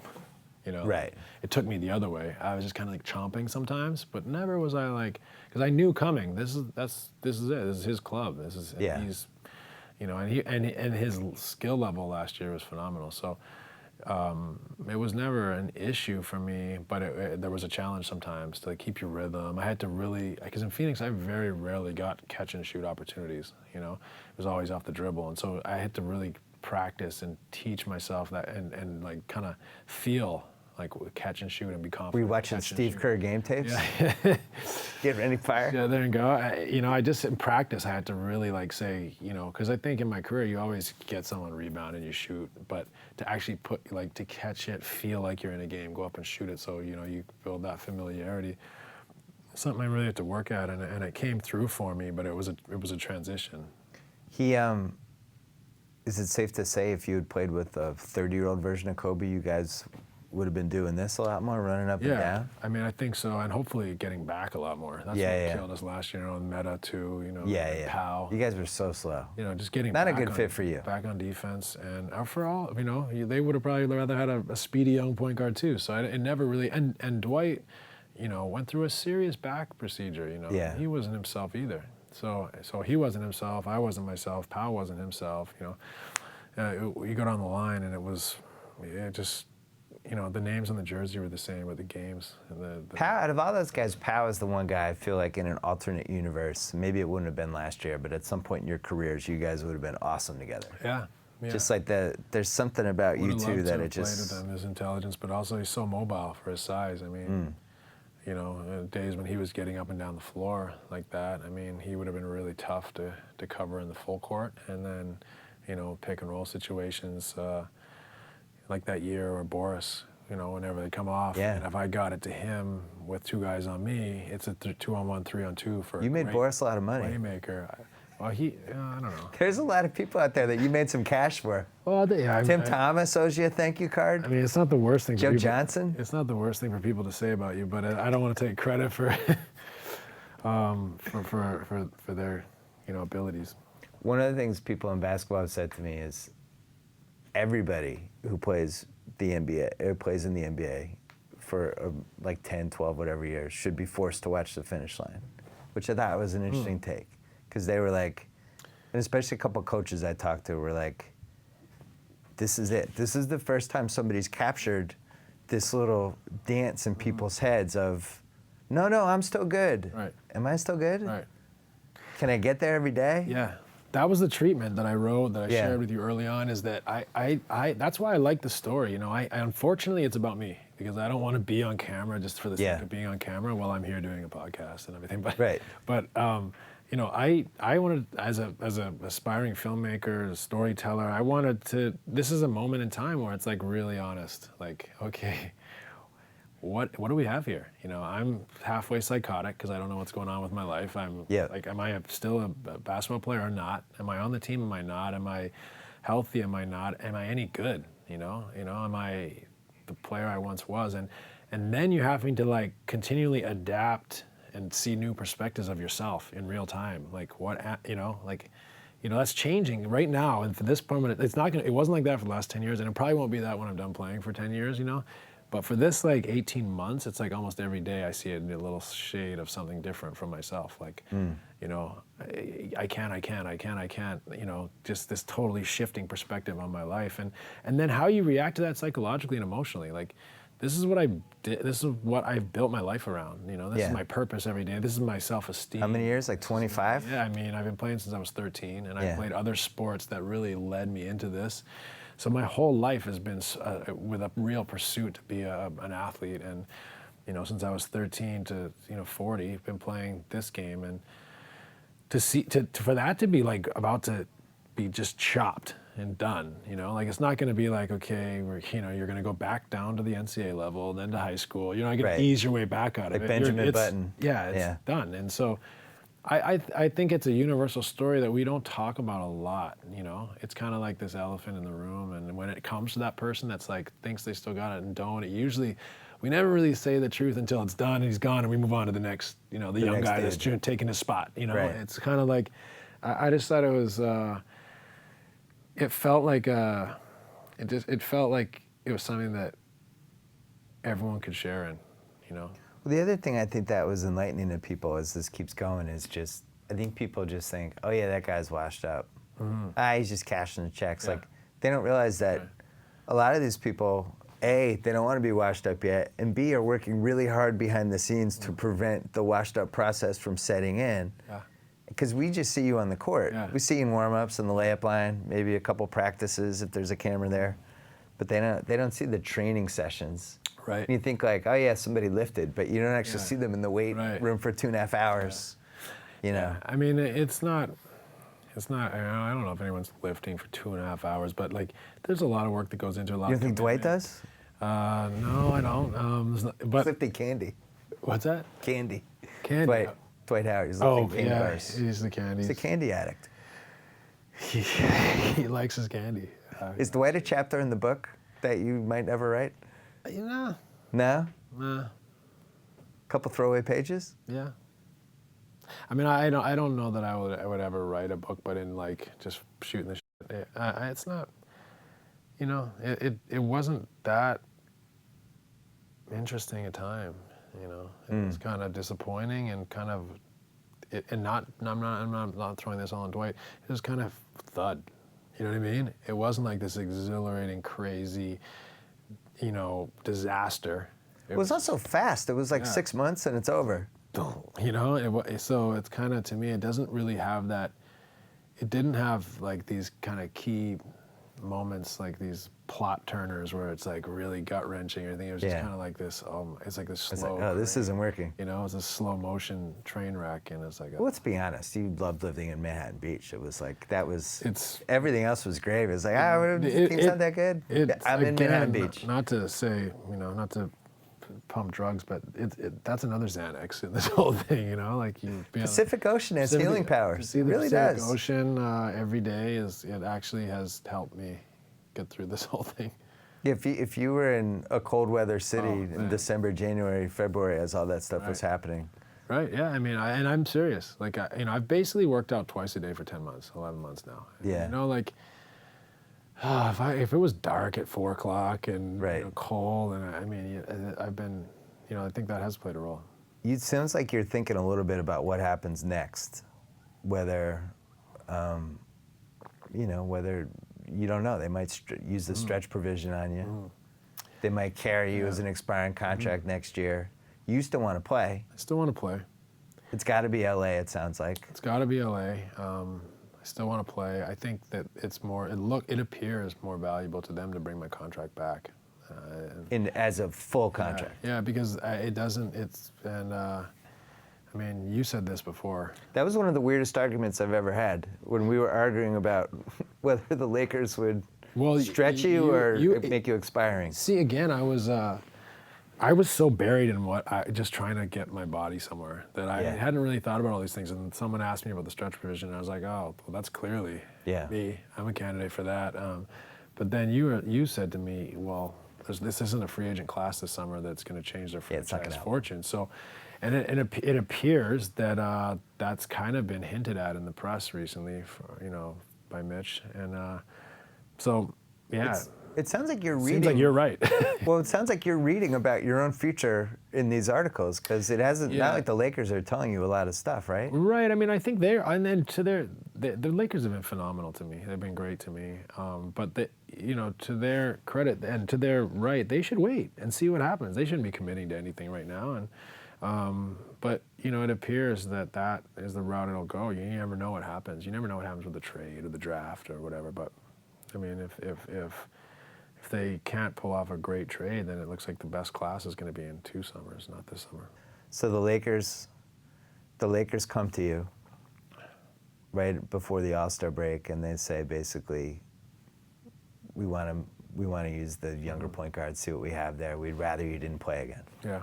Right. It took me the other way. I was just kind of like chomping sometimes, but never was I like, because I knew coming. This is it. This is his club. He's, and his skill level last year was phenomenal. So. It was never an issue for me, but there was a challenge sometimes to keep your rhythm. I had to really, because in Phoenix, I very rarely got catch and shoot opportunities. It was always off the dribble, and so I had to really practice and teach myself that, and like kind of feel like catch and shoot and be confident. Were you watching Steve Kerr game tapes? Yeah. Get ready, fire. Yeah, there you go. I just in practice I had to really like say, because I think in my career you always get someone rebound and you shoot, but to actually to catch it, feel like you're in a game, go up and shoot it, so you build that familiarity. Something I really had to work at, and it came through for me, but it was a transition. Is it safe to say if you had played with a 30-year-old version of Kobe, you guys would have been doing this a lot more, running up and down? I mean, I think so, and hopefully getting back a lot more. That's what killed us last year, and Meta too, Powell. You guys were so slow. Just getting not a good fit for you. Back on defense, and for all, they would have probably rather had a speedy young point guard too. So it never really, and Dwight, went through a serious back procedure. He wasn't himself either. So he wasn't himself. I wasn't myself. Powell wasn't himself. You go down the line, and it just. The names on the jersey were the same with the games. Powell, out of all those guys, Powell is the one guy I feel like in an alternate universe, maybe it wouldn't have been last year, but at some point in your careers, you guys would have been awesome together. Yeah. Just like there's something about you two that it just. Played with him, his intelligence, but also he's so mobile for his size. I mean, days when he was getting up and down the floor like that, I mean, he would have been really tough to cover in the full court, and then, pick and roll situations. Like that year, or Boris, whenever they come off. Yeah. And if I got it to him with two guys on me, it's a 2-on-1, 3-on-2 for. You made Boris a lot of money. Playmaker. Well, I don't know. There's a lot of people out there that you made some cash for. Well, Tim Thomas owes you a thank you card. I mean, it's not the worst thing. Joe Johnson. It's not the worst thing for people to say about you, but I don't want to take credit for for their abilities. One of the things people in basketball have said to me is, everybody who plays the NBA or plays in the NBA for like 10, 12, whatever years should be forced to watch the finish line, which I thought was an interesting take, because they were like, and especially a couple of coaches I talked to were like, this is it. This is the first time somebody's captured this little dance in people's heads of, no, I'm still good. Right. Am I still good? Right. Can I get there every day? Yeah. That was the treatment that I wrote, that I shared with you early on, is that I that's why I like the story. I unfortunately it's about me, because I don't want to be on camera just for the sake of being on camera while I'm here doing a podcast and everything. But I wanted, as a aspiring filmmaker, a storyteller, I wanted to. This is a moment in time where it's like really honest. Like, okay, what do we have here? I'm halfway psychotic because I don't know what's going on with my life. Like, am I still a basketball player or not? Am I on the team? Am I not? Am I healthy? Am I not? Am I any good? Am I the player I once was? And then you're having to like continually adapt and see new perspectives of yourself in real time. Like that's changing right now. And for this moment, it wasn't like that for the last 10 years, and it probably won't be that when I'm done playing for 10 years, But for this like 18 months, it's like almost every day I see a little shade of something different from myself. Like, I can't, just this totally shifting perspective on my life. And then how you react to that psychologically and emotionally. Like, this is what I did. This is what I've built my life around. You know, this is my purpose every day. This is my self-esteem. How many years? Like 25? Yeah, I mean, I've been playing since I was 13, and I played other sports that really led me into this. So my whole life has been with a real pursuit to be an athlete, and you know, since I was 13 to 40, I've been playing this game, and for that to be like about to be just chopped and done, you know, like it's not going to be like, okay, you're going to go back down to the NCAA level, then to high school. You're not going to ease your way back out of it. Like Benjamin Button. Yeah, it's done. And so I think it's a universal story that we don't talk about a lot, you know. It's kind of like this elephant in the room, and when it comes to that person that's like thinks they still got it and don't, we never really say the truth until it's done and he's gone, and we move on to the next, the young guy that's taking his spot, you know. It's kind of like, I just thought it was, it felt like it felt like it was something that everyone could share in, you know. Well, the other thing I think that was enlightening to people as this keeps going is just, I think people just think, oh yeah, that guy's washed up. He's just cashing the checks. Like, they don't realize that a lot of these people, A, they don't want to be washed up yet, and B, are working really hard behind the scenes to prevent the washed up process from setting in. Because we just see you on the court. We see you in warm-ups on the layup line, maybe a couple practices if there's a camera there, but they don't see the training sessions. And you think like, oh yeah, somebody lifted, but you don't actually see them in the weight room for 2.5 hours. You know. I mean, it's not. I don't know if anyone's lifting for 2.5 hours, but like, there's a lot of work that goes into a lot. You don't think Dwight does? No, I don't. But lifting candy. What's that? Candy. Candy. Dwight Howard. He's lifting candy bars. He's the candy. He's a candy addict. He likes his candy. Is Dwight a chapter in the book that you might ever write? No. No? Nah. Couple throwaway pages? Yeah. I mean, I don't know that I would ever write a book, but in like just shooting the shit, it's not. You know, it wasn't that interesting a time. You know, it was kind of disappointing and kind of, I'm not throwing this all on Dwight. It was kind of thud. You know what I mean? It wasn't like this exhilarating, crazy, disaster. It was not so fast. It was like 6 months and it's over. You know, so it's kind of, to me, it doesn't really have that, it didn't have like these kind of key moments, like these plot turners where it's like really gut-wrenching or anything. It was just kind of like this, it's like this slow. Like, oh, this isn't working. You know, it's a slow motion train wreck, and it's like. Well, let's be honest. You loved living in Manhattan Beach. It was like everything else was great. It was like, the team's not that good. I'm in Manhattan Beach. Not to say, not to pump drugs, but that's another Xanax in this whole thing. You know, like Pacific Ocean has healing powers. It really does. Pacific Ocean every day it actually has helped me get through this whole thing. If you were in a cold weather city in December, January, February, as all that stuff was happening. Right. Yeah. I mean, and I'm serious. Like, I've basically worked out twice a day for 10 months, 11 months now. Yeah. You know, like, if it was dark at 4 o'clock and cold, and I mean, I've been, I think that has played a role. It sounds like you're thinking a little bit about what happens next, whether, whether you don't know. They might use the stretch provision on you. They might carry you as an expiring contract next year. You still want to play. I still want to play. It's got to be LA, it sounds like. It's got to be LA. I still want to play. I think that it's more, it appears more valuable to them to bring my contract back. As a full contract. Yeah, because it doesn't, I mean, you said this before. That was one of the weirdest arguments I've ever had, when we were arguing about whether the Lakers would stretch you or make you expiring. See, again, I was so buried in just trying to get my body somewhere that I hadn't really thought about all these things. And someone asked me about the stretch provision, and I was like, oh, well, that's clearly me. I'm a candidate for that. But then you said to me, well, this isn't a free agent class this summer that's going to change their franchise fortune. So, and it appears that that's kind of been hinted at in the press recently, by Mitch. And so, It sounds like you're reading. Seems like you're right. Well, it sounds like you're reading about your own future in these articles, because it hasn't. Not like the Lakers are telling you a lot of stuff, right? Right. I mean, I think the Lakers have been phenomenal to me. They've been great to me. But to their credit and to their right, they should wait and see what happens. They shouldn't be committing to anything right now. And but it appears that is the route it'll go. You never know what happens. You never know what happens with the trade or the draft or whatever. But I mean, if they can't pull off a great trade, then it looks like the best class is going to be in 2 summers, not this summer. So the Lakers come to you right before the All-Star break, and they say basically, we want to use the younger point guard, see what we have there. We'd rather you didn't play again. Yeah.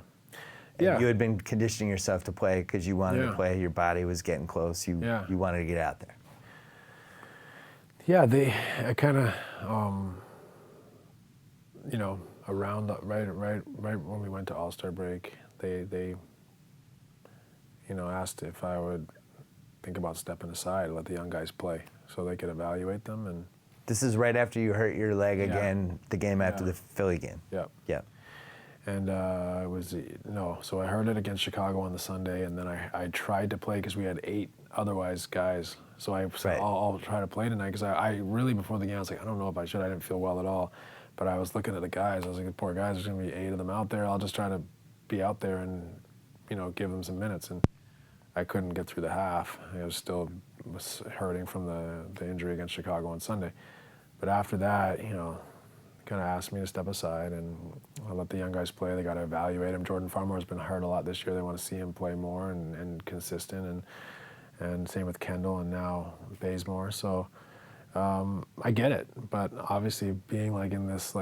And you had been conditioning yourself to play because you wanted to play. Your body was getting close. You wanted to get out there. Yeah, they kind of, around right when we went to All-Star break, they asked if I would think about stepping aside, let the young guys play, so they could evaluate them. And this is right after you hurt your leg again, the game after the Philly game. Yeah. And so I heard it against Chicago on the Sunday, and then I tried to play because we had 8 otherwise guys. So I said, I'll try to play tonight, because I really, before the game, I was like, I don't know if I should. I didn't feel well at all. But I was looking at the guys. I was like, the poor guys, there's going to be 8 of them out there. I'll just try to be out there and, give them some minutes. And I couldn't get through the half. I was still hurting from the injury against Chicago on Sunday. But after that, kind of asked me to step aside, and I let the young guys play. They got to evaluate him. Jordan Farmer's been hurt a lot this year. They want to see him play more and consistent, and same with Kendall and now Bazemore. So I get it, but obviously being in this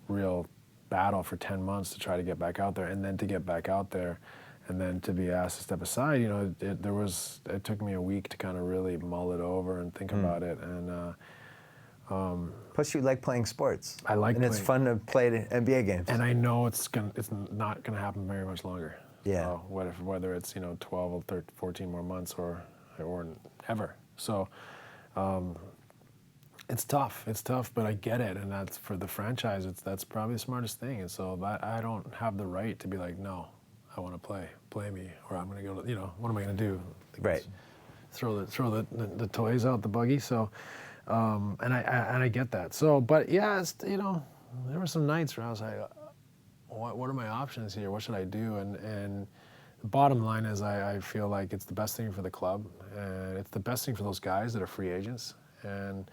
real battle for 10 months to try to get back out there, and then to get back out there, and then to be asked to step aside, it took me a week to kind of really mull it over and think about it. And plus, you like playing sports. I like, and it's fun to play the NBA games. And I know it's not gonna happen very much longer. Yeah. Whether it's 12 or 13, 14 more months or ever. So it's tough. It's tough, but I get it, and that's for the franchise. That's probably the smartest thing. And so that I don't have the right to be like, no, I want to play me, or I'm gonna go. What am I gonna do? Right. Throw the toys out the buggy. So. And I get that. So, but yeah, there were some nights where I was like, what are my options here? What should I do? And the bottom line is I feel like it's the best thing for the club, and it's the best thing for those guys that are free agents, and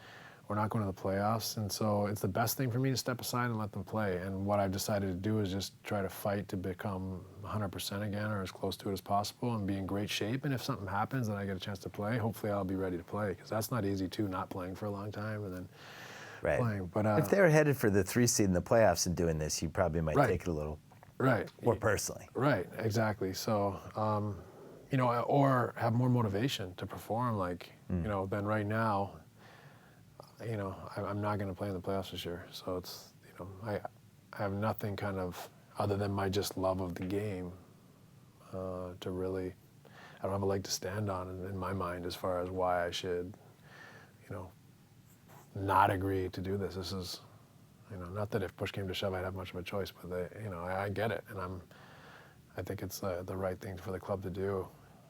we're not going to the playoffs. And so it's the best thing for me to step aside and let them play. And what I've decided to do is just try to fight to become 100% again, or as close to it as possible, and be in great shape. And if something happens and I get a chance to play, hopefully I'll be ready to play, because that's not easy too, not playing for a long time and then playing. But if they were headed for the 3 seed in the playoffs and doing this, you probably might take it a little more personally. Right, exactly. So, or have more motivation to perform than right now. I'm not going to play in the playoffs this year. So it's, I have nothing kind of other than my just love of the game to really, I don't have a leg to stand on in my mind as far as why I should, not agree to do this. This is, not that if push came to shove I'd have much of a choice, but I get it, and I think it's the right thing for the club to do,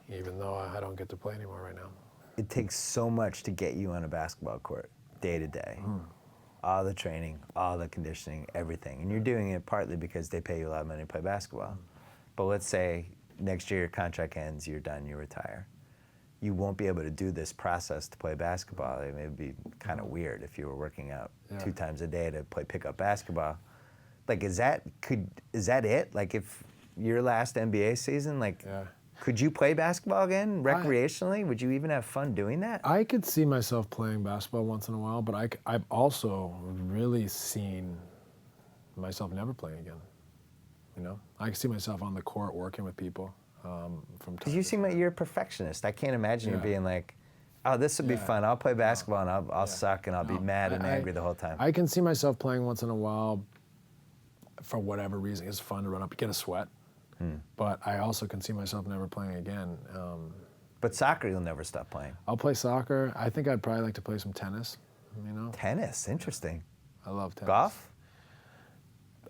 even though I don't get to play anymore right now. It takes so much to get you on a basketball court, day to day. All the training, all the conditioning, everything. And you're doing it partly because they pay you a lot of money to play basketball. But let's say next year your contract ends, you're done, you retire. You won't be able to do this process to play basketball. It may be kind of weird if you were working out 2 times a day to play pickup basketball. Is that it? If your last NBA season, could you play basketball again recreationally? Would you even have fun doing that? I could see myself playing basketball once in a while, but I've also really seen myself never playing again. I can see myself on the court working with people from time. Because you seem like you're a perfectionist. I can't imagine you being like, oh, this would be fun. I'll play basketball and I'll suck and I'll be mad and angry the whole time. I can see myself playing once in a while for whatever reason. It's fun to run up, get a sweat. But I also can see myself never playing again. But soccer, you'll never stop playing. I'll play soccer. I think I'd probably like to play some tennis. Tennis, interesting. I love tennis. Golf?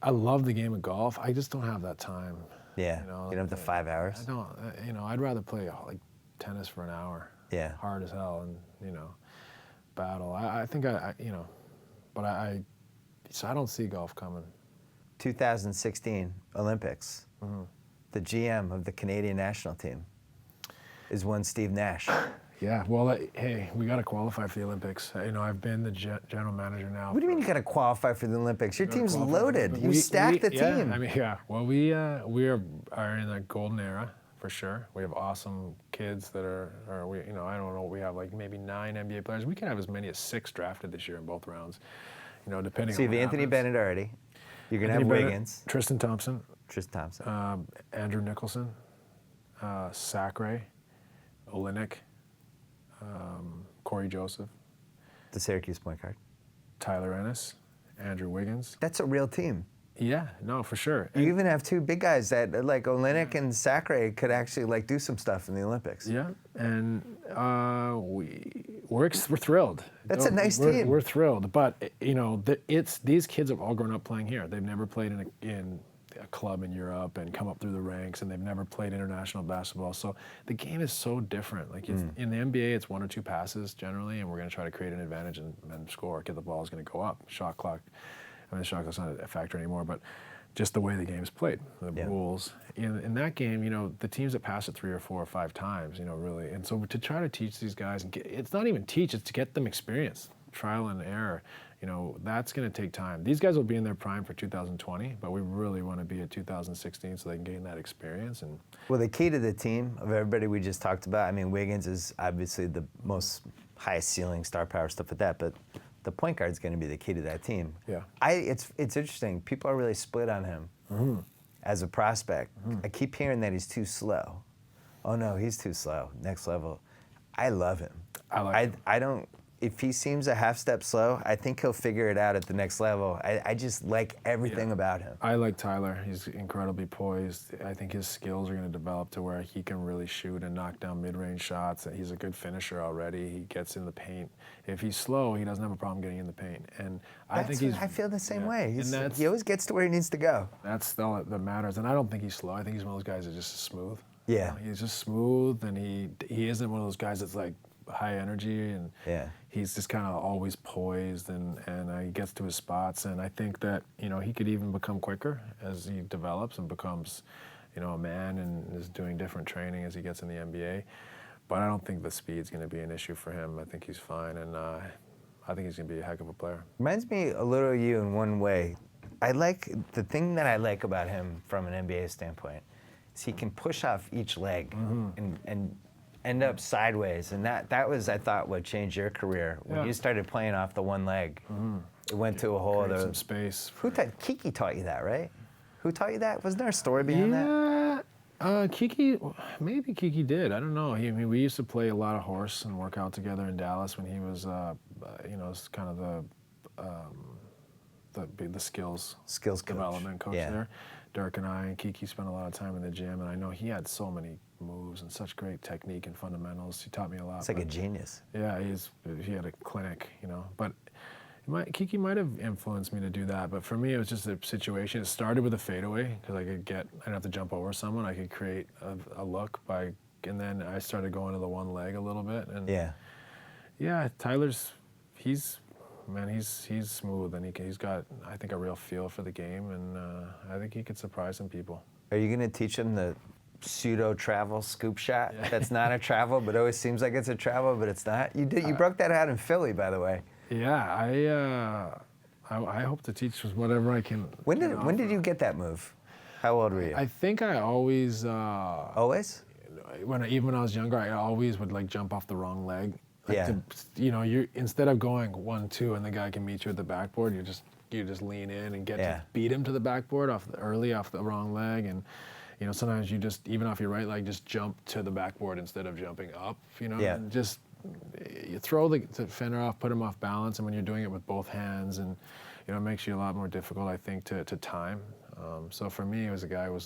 I love the game of golf. I just don't have that time. Yeah. You know, You don't have the 5 hours? I don't. You know, I'd rather play like tennis for an hour. Yeah. Hard as hell, and you know, battle. I think you know, but so I don't see golf coming. 2016 Olympics. Mm-hmm. The GM of the Canadian national team is one Steve Nash. Yeah, well, hey, we got to qualify for the Olympics. You know, I've been the general manager now. What do you mean you got to qualify for the Olympics? Your team's qualify for loaded. the- You stacked the yeah, team. I mean, yeah. Well, we are in a golden era for sure. We have awesome kids that we, you know, I don't know. We have like maybe 9 NBA players. We can have as many as 6 drafted this year in both rounds. You know, depending. So you on have what Anthony happens. Bennett already. You're gonna Anthony have Bennett, Wiggins, Tristan Thompson, Thompson. Andrew Nicholson, Sacre, Olynyk, Corey Joseph, The Syracuse point guard. Tyler Ennis, Andrew Wiggins. That's a real team. Yeah, no, for sure. You even have 2 big guys that, like Olynyk and Sacre, could actually like do some stuff in the Olympics. Yeah, and we're thrilled. That's a nice We're- team. We're thrilled, but you know, these kids have all grown up playing here. They've never played in a club in Europe and come up through the ranks, and they've never played international basketball. So the game is so different. Like in the NBA, it's 1 or 2 passes generally, and we're going to try to create an advantage and score. Get the ball is going to go up. Shot clock. I mean, the shot clock's not a factor anymore, but just the way the game is played, the rules. In that game, you know, the teams that pass it 3 or 4 or 5 times, you know, really. And so to try to teach these guys, and it's not even teach, it's to get them experience, trial and error. You know, that's going to take time. These guys will be in their prime for 2020, but we really want to be at 2016 so they can gain that experience. And Well, the key to the team of everybody we just talked about, I mean, Wiggins is obviously the most highest ceiling, star power, stuff like that, but the point guard's going to be the key to that team. Yeah. It's interesting. People are really split on him as a prospect. I keep hearing that he's too slow. Oh no, he's too slow. Next level. I love him. I like him. I don't. If he seems a half step slow, I think he'll figure it out at the next level. I just like everything about him. I like Tyler. He's incredibly poised. I think his skills are going to develop to where he can really shoot and knock down mid-range shots. He's a good finisher already. He gets in the paint. If he's slow, he doesn't have a problem getting in the paint. And I think I feel the same way. And He always gets to where he needs to go. that's all that matters. And I don't think he's slow. I think he's one of those guys that's just smooth. Yeah. You know, he's just smooth, and he isn't one of those guys that's like high energy, and he's just kind of always poised, and he gets to his spots. And I think that, you know, he could even become quicker as he develops and becomes, you know, a man and is doing different training as he gets in the NBA. But I don't think the speed's going to be an issue for him. I think he's fine, and I think he's going to be a heck of a player. Reminds me a little of you in one way. The thing that I like about him from an NBA standpoint is he can push off each leg and end up sideways, and that was, I thought, what changed your career when you started playing off the one leg. It went to a whole Create other some space. Kiki taught you that, right? Who taught you that? Wasn't there a story behind that? Maybe Kiki did. I don't know. I mean, we used to play a lot of horse and work out together in Dallas when he was, you know, kind of the skills Skills coach. development coach there. Dirk and I and Kiki spent a lot of time in the gym, and I know he had so many moves and such great technique and fundamentals. He taught me a lot. It's like a genius. Yeah, he had a clinic, you know. But Kiki might have influenced me to do that. But for me, it was just a situation. It started with a fadeaway because I didn't have to jump over someone. I could create a look and then I started going to the one leg a little bit. And yeah, Tyler's, he's smooth, and he's got, I think, a real feel for the game, and I think he could surprise some people. Are you going to teach him the pseudo travel scoop shot? That's not a travel, but always seems like it's a travel, but it's not. You broke that out in Philly, by the way. Yeah, I hope to teach whatever I can. When did you get that move? How old were you? I think I always. Always? Even when I was younger, I always would like jump off the wrong leg. Yeah. You know, instead of going 1-2 and the guy can meet you at the backboard, you just lean in and get to beat him to the backboard off the wrong leg. And you know, sometimes you just, even off your right leg, just jump to the backboard instead of jumping up. You know, and just you throw the defender off, put him off balance, and when you're doing it with both hands, and you know, it makes you a lot more difficult, I think, to time. So for me, it was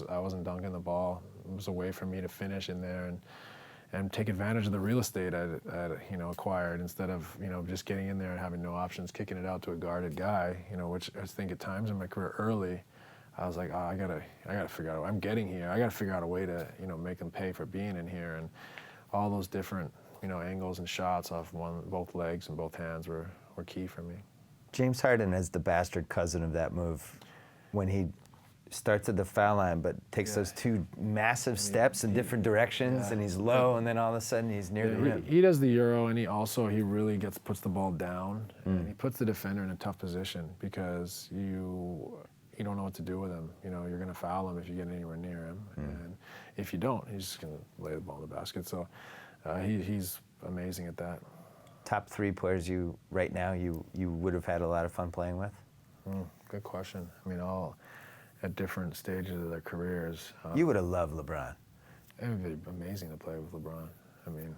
I wasn't dunking the ball. It was a way for me to finish in there, and take advantage of the real estate I acquired instead of just getting in there and having no options, kicking it out to a guarded guy. Which I think at times in my career early, I was like, oh, I gotta figure out. I'm getting here. I gotta figure out a way to make them pay for being in here, and all those different angles and shots off both legs and both hands were key for me. James Harden is the bastard cousin of that move when he starts at the foul line but takes those two massive steps in different directions, and he's low, and then all of a sudden he's near the rim. He does the Euro, and he really puts the ball down, and he puts the defender in a tough position because you don't know what to do with him. You're going to foul him if you get anywhere near him, and if you don't, he's just going to lay the ball in the basket. So he's amazing at that. Top 3 players right now you would have had a lot of fun playing with? Good question. I mean, all at different stages of their careers. You would have loved LeBron. It would be amazing to play with LeBron. I mean,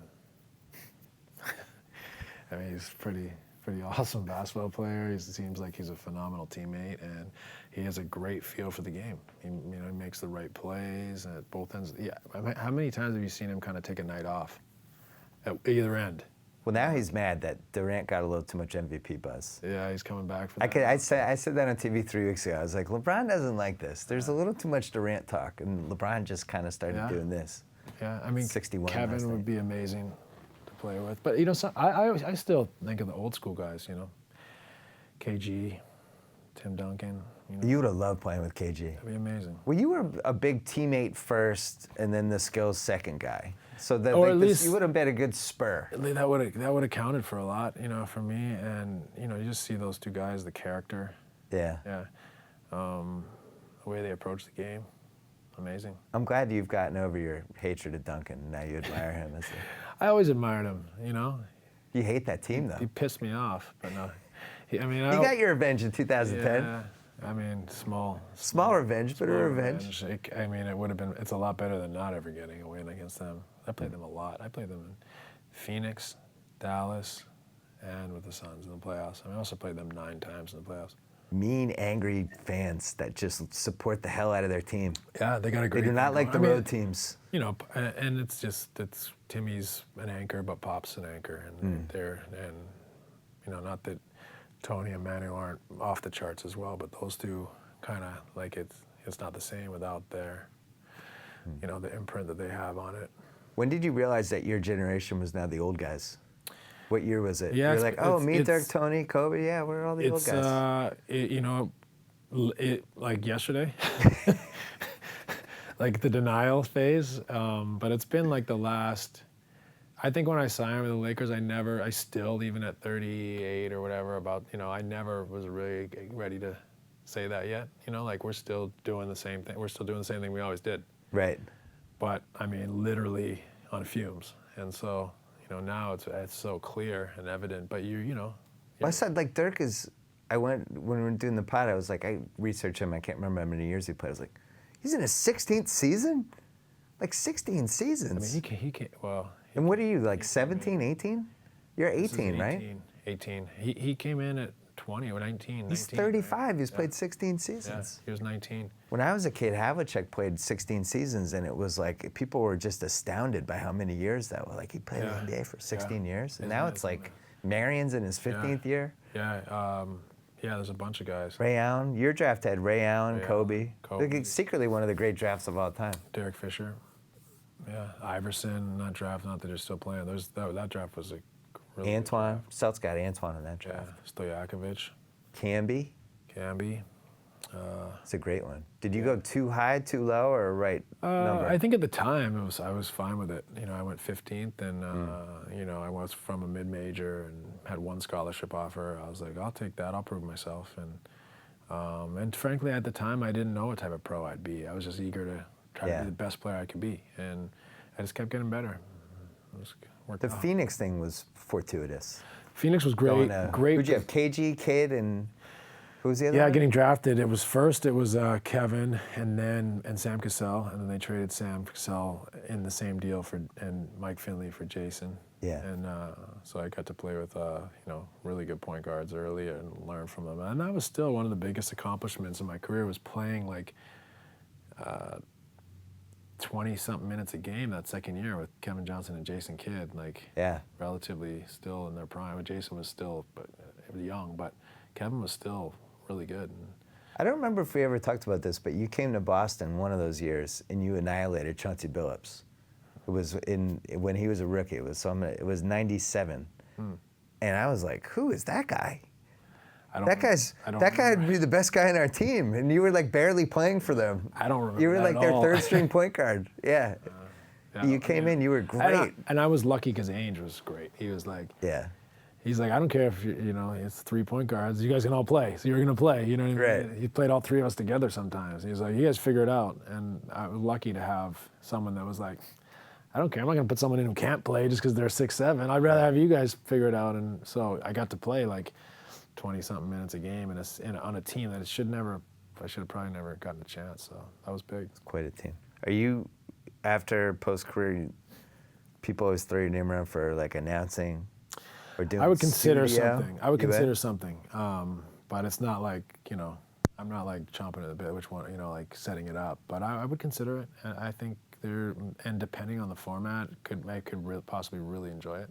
he's pretty awesome basketball player. He seems like he's a phenomenal teammate, and he has a great feel for the game. He makes the right plays at both ends. Yeah. How many times have you seen him kind of take a night off at either end? Well, now he's mad that Durant got a little too much MVP buzz. Yeah, he's coming back for that. I said that on TV 3 weeks ago. I was like, LeBron doesn't like this. There's a little too much Durant talk, and LeBron just kind of started doing this. Yeah, I mean, 61 Kevin would be amazing to play with. But, I still think of the old school guys, KG, Tim Duncan. You would have loved playing with KG. That'd be amazing. Well, you were a big teammate first, and then the skills second guy. So that Or at least you would have been a good spur. That would have counted for a lot, for me. And you just see those two guys, the character. Yeah. Yeah. The way they approach the game, amazing. I'm glad you've gotten over your hatred of Duncan. Now you admire him. I always admired him. You hate that team though. He pissed me off, but no. You got your revenge in 2010. Yeah. I mean, small revenge, but a revenge. It would have been. It's a lot better than not ever getting a win against them. I played them a lot. I played them in Phoenix, Dallas, and with the Suns in the playoffs. I also played them 9 times in the playoffs. Mean, angry fans that just support the hell out of their team. Yeah, they got a great. They do not like the road teams. And it's Timmy's an anchor, but Pop's an anchor, and not that Tony and Manu aren't off the charts as well, but those two kind of it's not the same without their, the imprint that they have on it. When did you realize that your generation was now the old guys? What year was it? Yeah, you're like, me, Dirk, Tony, Kobe. Yeah, we're all the old guys. Like yesterday, like the denial phase. But it's been like the last. I think when I signed with the Lakers, I still, even at 38 or whatever, I never was really ready to say that yet. We're still doing the same thing. We're still doing the same thing we always did. Right. But literally on fumes. And so, now it's so clear and evident. But Well, I said Dirk is. When we were doing the pod, I was like, I researched him. I can't remember how many years he played. I was like, he's in his 16th season. 16 seasons. He can't. Well. And what are you, 17, 18? You're 18, right? 18. He came in at 20 or 19. He's 19, 35. Right? He's played 16 seasons. Yeah, he was 19. When I was a kid, Havlicek played 16 seasons, and it was people were just astounded by how many years that was. He played in the NBA for 16 years. And now it's Marion's in his 15th year. Yeah. There's a bunch of guys. Ray Allen. Your draft had Ray Allen, Kobe. Secretly one of the great drafts of all time. Derek Fisher. Yeah, Iverson, not that they're still playing. That draft was a really Antoine. Celtics got Antoine in that draft. Yeah, Stojakovic. Camby. It's a great one. Did you go too high, too low, or right number? I think at the time I was fine with it. I went 15th, and I was from a mid-major and had one scholarship offer. I was like, I'll take that. I'll prove myself. And frankly, at the time, I didn't know what type of pro I'd be. I was just eager to try to be the best player I could be, and I just kept getting better. The Phoenix thing was fortuitous. Phoenix was great. Great. Who'd you have? KG, Kid, and who was the other? Yeah, one? getting drafted. It was Kevin, and Sam Cassell, and then they traded Sam Cassell in the same deal and Mike Finley for Jason. Yeah. And so I got to play with really good point guards early and learn from them. And that was still one of the biggest accomplishments in my career, was playing 20-something minutes a game that second year with Kevin Johnson and Jason Kidd, like relatively still in their prime. Jason was still young, but Kevin was still really good. I don't remember if we ever talked about this, but you came to Boston one of those years and you annihilated Chauncey Billups. It was when he was a rookie. It was 97. And I was like, who is that guy? That guy would be the best guy in our team, and you were like barely playing for them. I don't remember. You were like at their all. third string point guard. Yeah. You came in, you were great. And I was lucky because Ainge was great. He was like, he's like, I don't care if it's 3 point guards. You guys can all play, so you're gonna play. You know what I mean? Right. He played all three of us together sometimes. He was like, you guys figure it out. And I was lucky to have someone that was like, I don't care. I'm not gonna put someone in who can't play just because they're 6'7". I'd rather have you guys figure it out. And so I got to play like 20-something minutes a game on a team that I should have probably never gotten a chance. So that was big. It's quite a team. Are you, after post-career, people always throw your name around for like announcing or doing I would consider studio? something. I would consider something. But it's not like, I'm not like chomping at the bit, which one, like setting it up. But I would consider it. I think and depending on the format, I could possibly really enjoy it.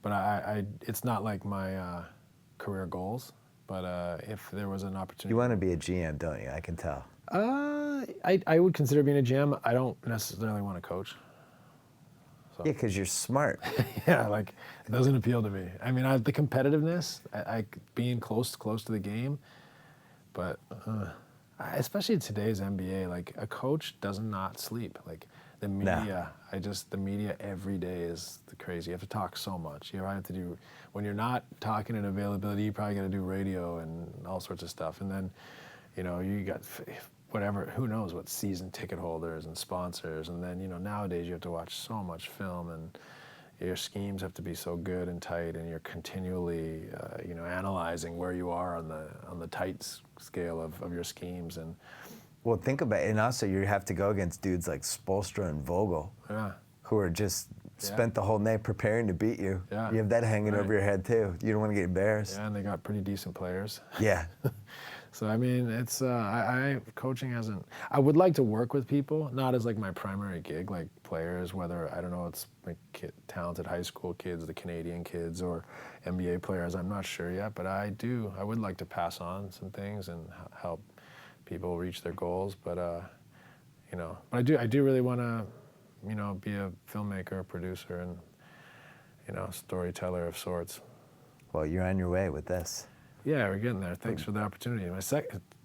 But it's not like my career goals, but if there was an opportunity. You want to be a GM, don't you? I can tell. I would consider being a GM. I don't necessarily want to coach. So. Yeah, because you're smart. Yeah, like it doesn't appeal to me. I mean, the competitiveness, I being close to the game, but especially in today's NBA, like a coach does not sleep. Like the media, the media every day is crazy. You have to talk so much. You have to do, when you're not talking and availability, you probably got to do radio and all sorts of stuff. And then, you got whatever, who knows what season ticket holders and sponsors. And then, nowadays you have to watch so much film and your schemes have to be so good and tight, and you're continually, analyzing where you are on the tight scale of your schemes. And well, think about it. And also you have to go against dudes like Spoelstra and Vogel, who are just spent the whole night preparing to beat you. You have that hanging over your head too. You don't want to get embarrassed. Yeah, and they got pretty decent players. Yeah. So I mean, it's coaching hasn't. I would like to work with people, not as like my primary gig, like players. Whether I don't know, it's like talented high school kids, the Canadian kids, or NBA players. I'm not sure yet, but I would like to pass on some things and help people reach their goals. But but I do really want to, be a filmmaker, producer, and storyteller of sorts. Well, you're on your way with this. Yeah, we're getting there. Thanks for the opportunity.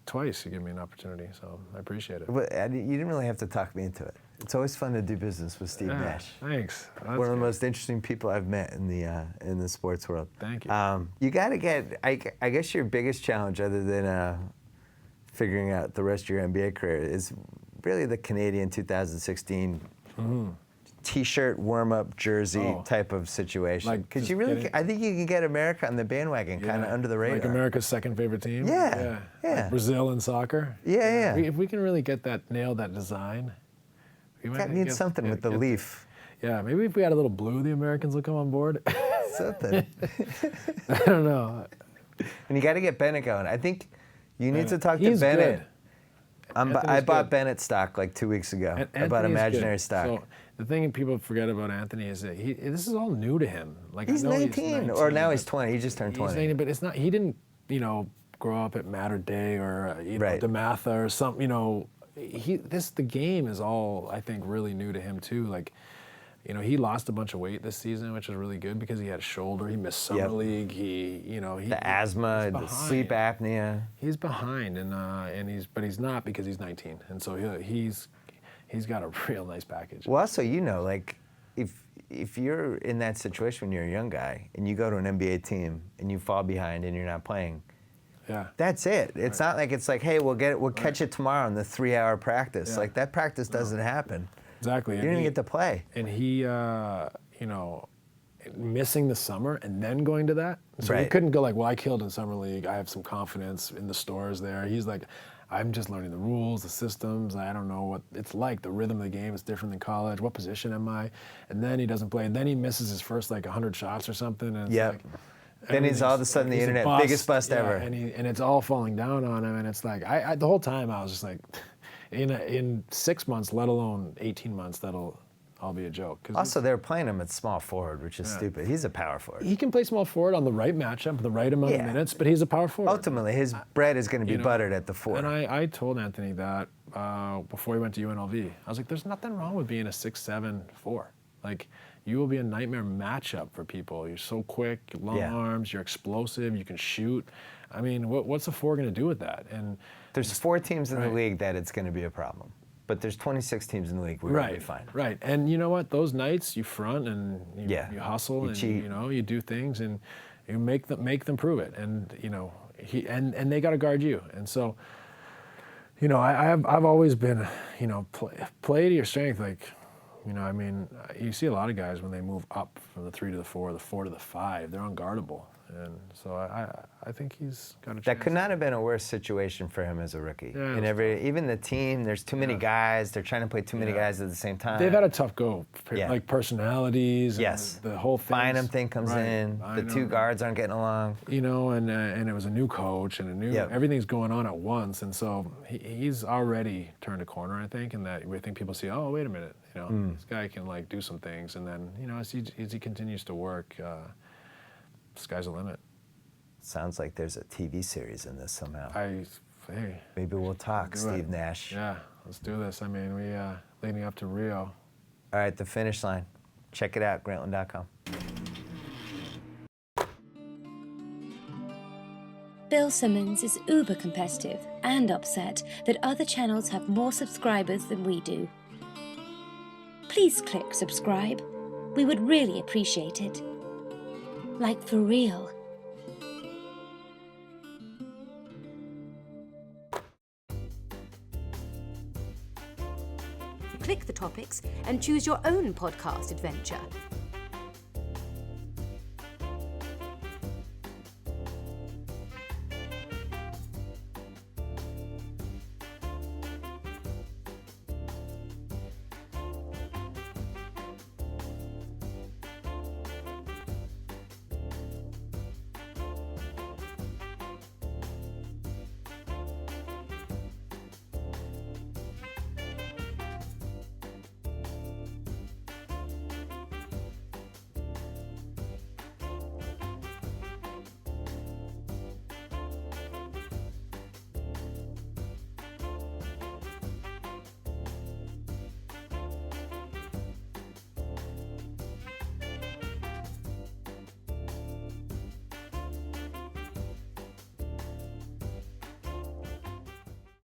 Twice you give me an opportunity, so I appreciate it. But you didn't really have to talk me into it. It's always fun to do business with Steve Nash. Thanks. One of the most interesting people I've met in the sports world. Thank you. You got to get. I guess your biggest challenge, other than figuring out the rest of your NBA career, is really the Canadian 2016. T-shirt, warm-up, jersey type of situation. Because I think you can get America on the bandwagon, kind of under the radar. Like America's second favorite team. Yeah. Like Brazil in soccer. Yeah. If we can really nail that design, we might need something with the leaf. Yeah, maybe if we had a little blue, the Americans will come on board. Something. I don't know. And you got to get Bennett going. I think you need to talk to Bennett. I bought Bennett stock like 2 weeks ago. I bought imaginary stock. So the thing people forget about Anthony is that this is all new to him. Like he's 19, or now he's 20. He just turned 20. He's 19, but it's not. He didn't, grow up at Mater Dei or DeMatha or something. The game is all, I think, really new to him too. Like, he lost a bunch of weight this season, which is really good because he had a shoulder. He missed summer league. The asthma, the sleep apnea. He's behind, but he's not because he's 19, and so he's got a real nice package. Well, also, like if you're in that situation when you're a young guy and you go to an NBA team and you fall behind and you're not playing, that's it. It's not like it's like, hey, we'll catch it tomorrow in the 3-hour practice. Yeah. Like that practice doesn't happen. Exactly. You didn't get to play. And he, missing the summer and then going to that. So he couldn't go like, well, I killed in summer league. I have some confidence in the stores there. He's like, I'm just learning the rules, the systems. I don't know what it's like. The rhythm of the game is different than college. What position am I? And then he doesn't play. And then he misses his first 100 shots or something. And it's like, then he's all of a sudden the internet biggest bust ever. And it's all falling down on him. And it's like, the whole time I was just like, in 6 months, let alone 18 months, that'll all be a joke. Also, they were playing him at small forward, which is stupid. He's a power forward. He can play small forward on the right matchup, the right amount of minutes, but he's a power forward. Ultimately, his bread is going to be buttered at the 4. And I told Anthony that before he went to UNLV. I was like, there's nothing wrong with being a 6'7" 4. Like, you will be a nightmare matchup for people. You're so quick, long arms, you're explosive, you can shoot. I mean, what's a 4 going to do with that? And there's 4 teams in the league that it's going to be a problem. But there's 26 teams in the league. We're going to be fine. Right. And you know what? Those nights, you front and you hustle you and cheat. you do things and you make them prove it. And and they got to guard you. And so, I've always been, play to your strength. Like, I mean, you see a lot of guys when they move up from the 3 to the 4, the 4 to the 5, they're unguardable. And so I think he's got a chance. That could not have been a worse situation for him as a rookie. Yeah, even the team, there's too many guys. They're trying to play too many guys at the same time. They've had a tough go, like personalities. Yes. And the whole thing. Bynum thing comes in. The 2 guards aren't getting along. And it was a new coach and everything's going on at once. And so he's already turned a corner, I think, and that we think people see, oh, wait a minute, this guy can like do some things. And then, as he continues to work, sky's the limit. Sounds like there's a TV series in this somehow. Hey. Maybe we'll talk, Steve Nash. Yeah, let's do this. I mean, we leading up to Rio. All right, the finish line. Check it out, Grantland.com. Bill Simmons is uber competitive and upset that other channels have more subscribers than we do. Please click subscribe. We would really appreciate it. Like, for real. Click the topics and choose your own podcast adventure.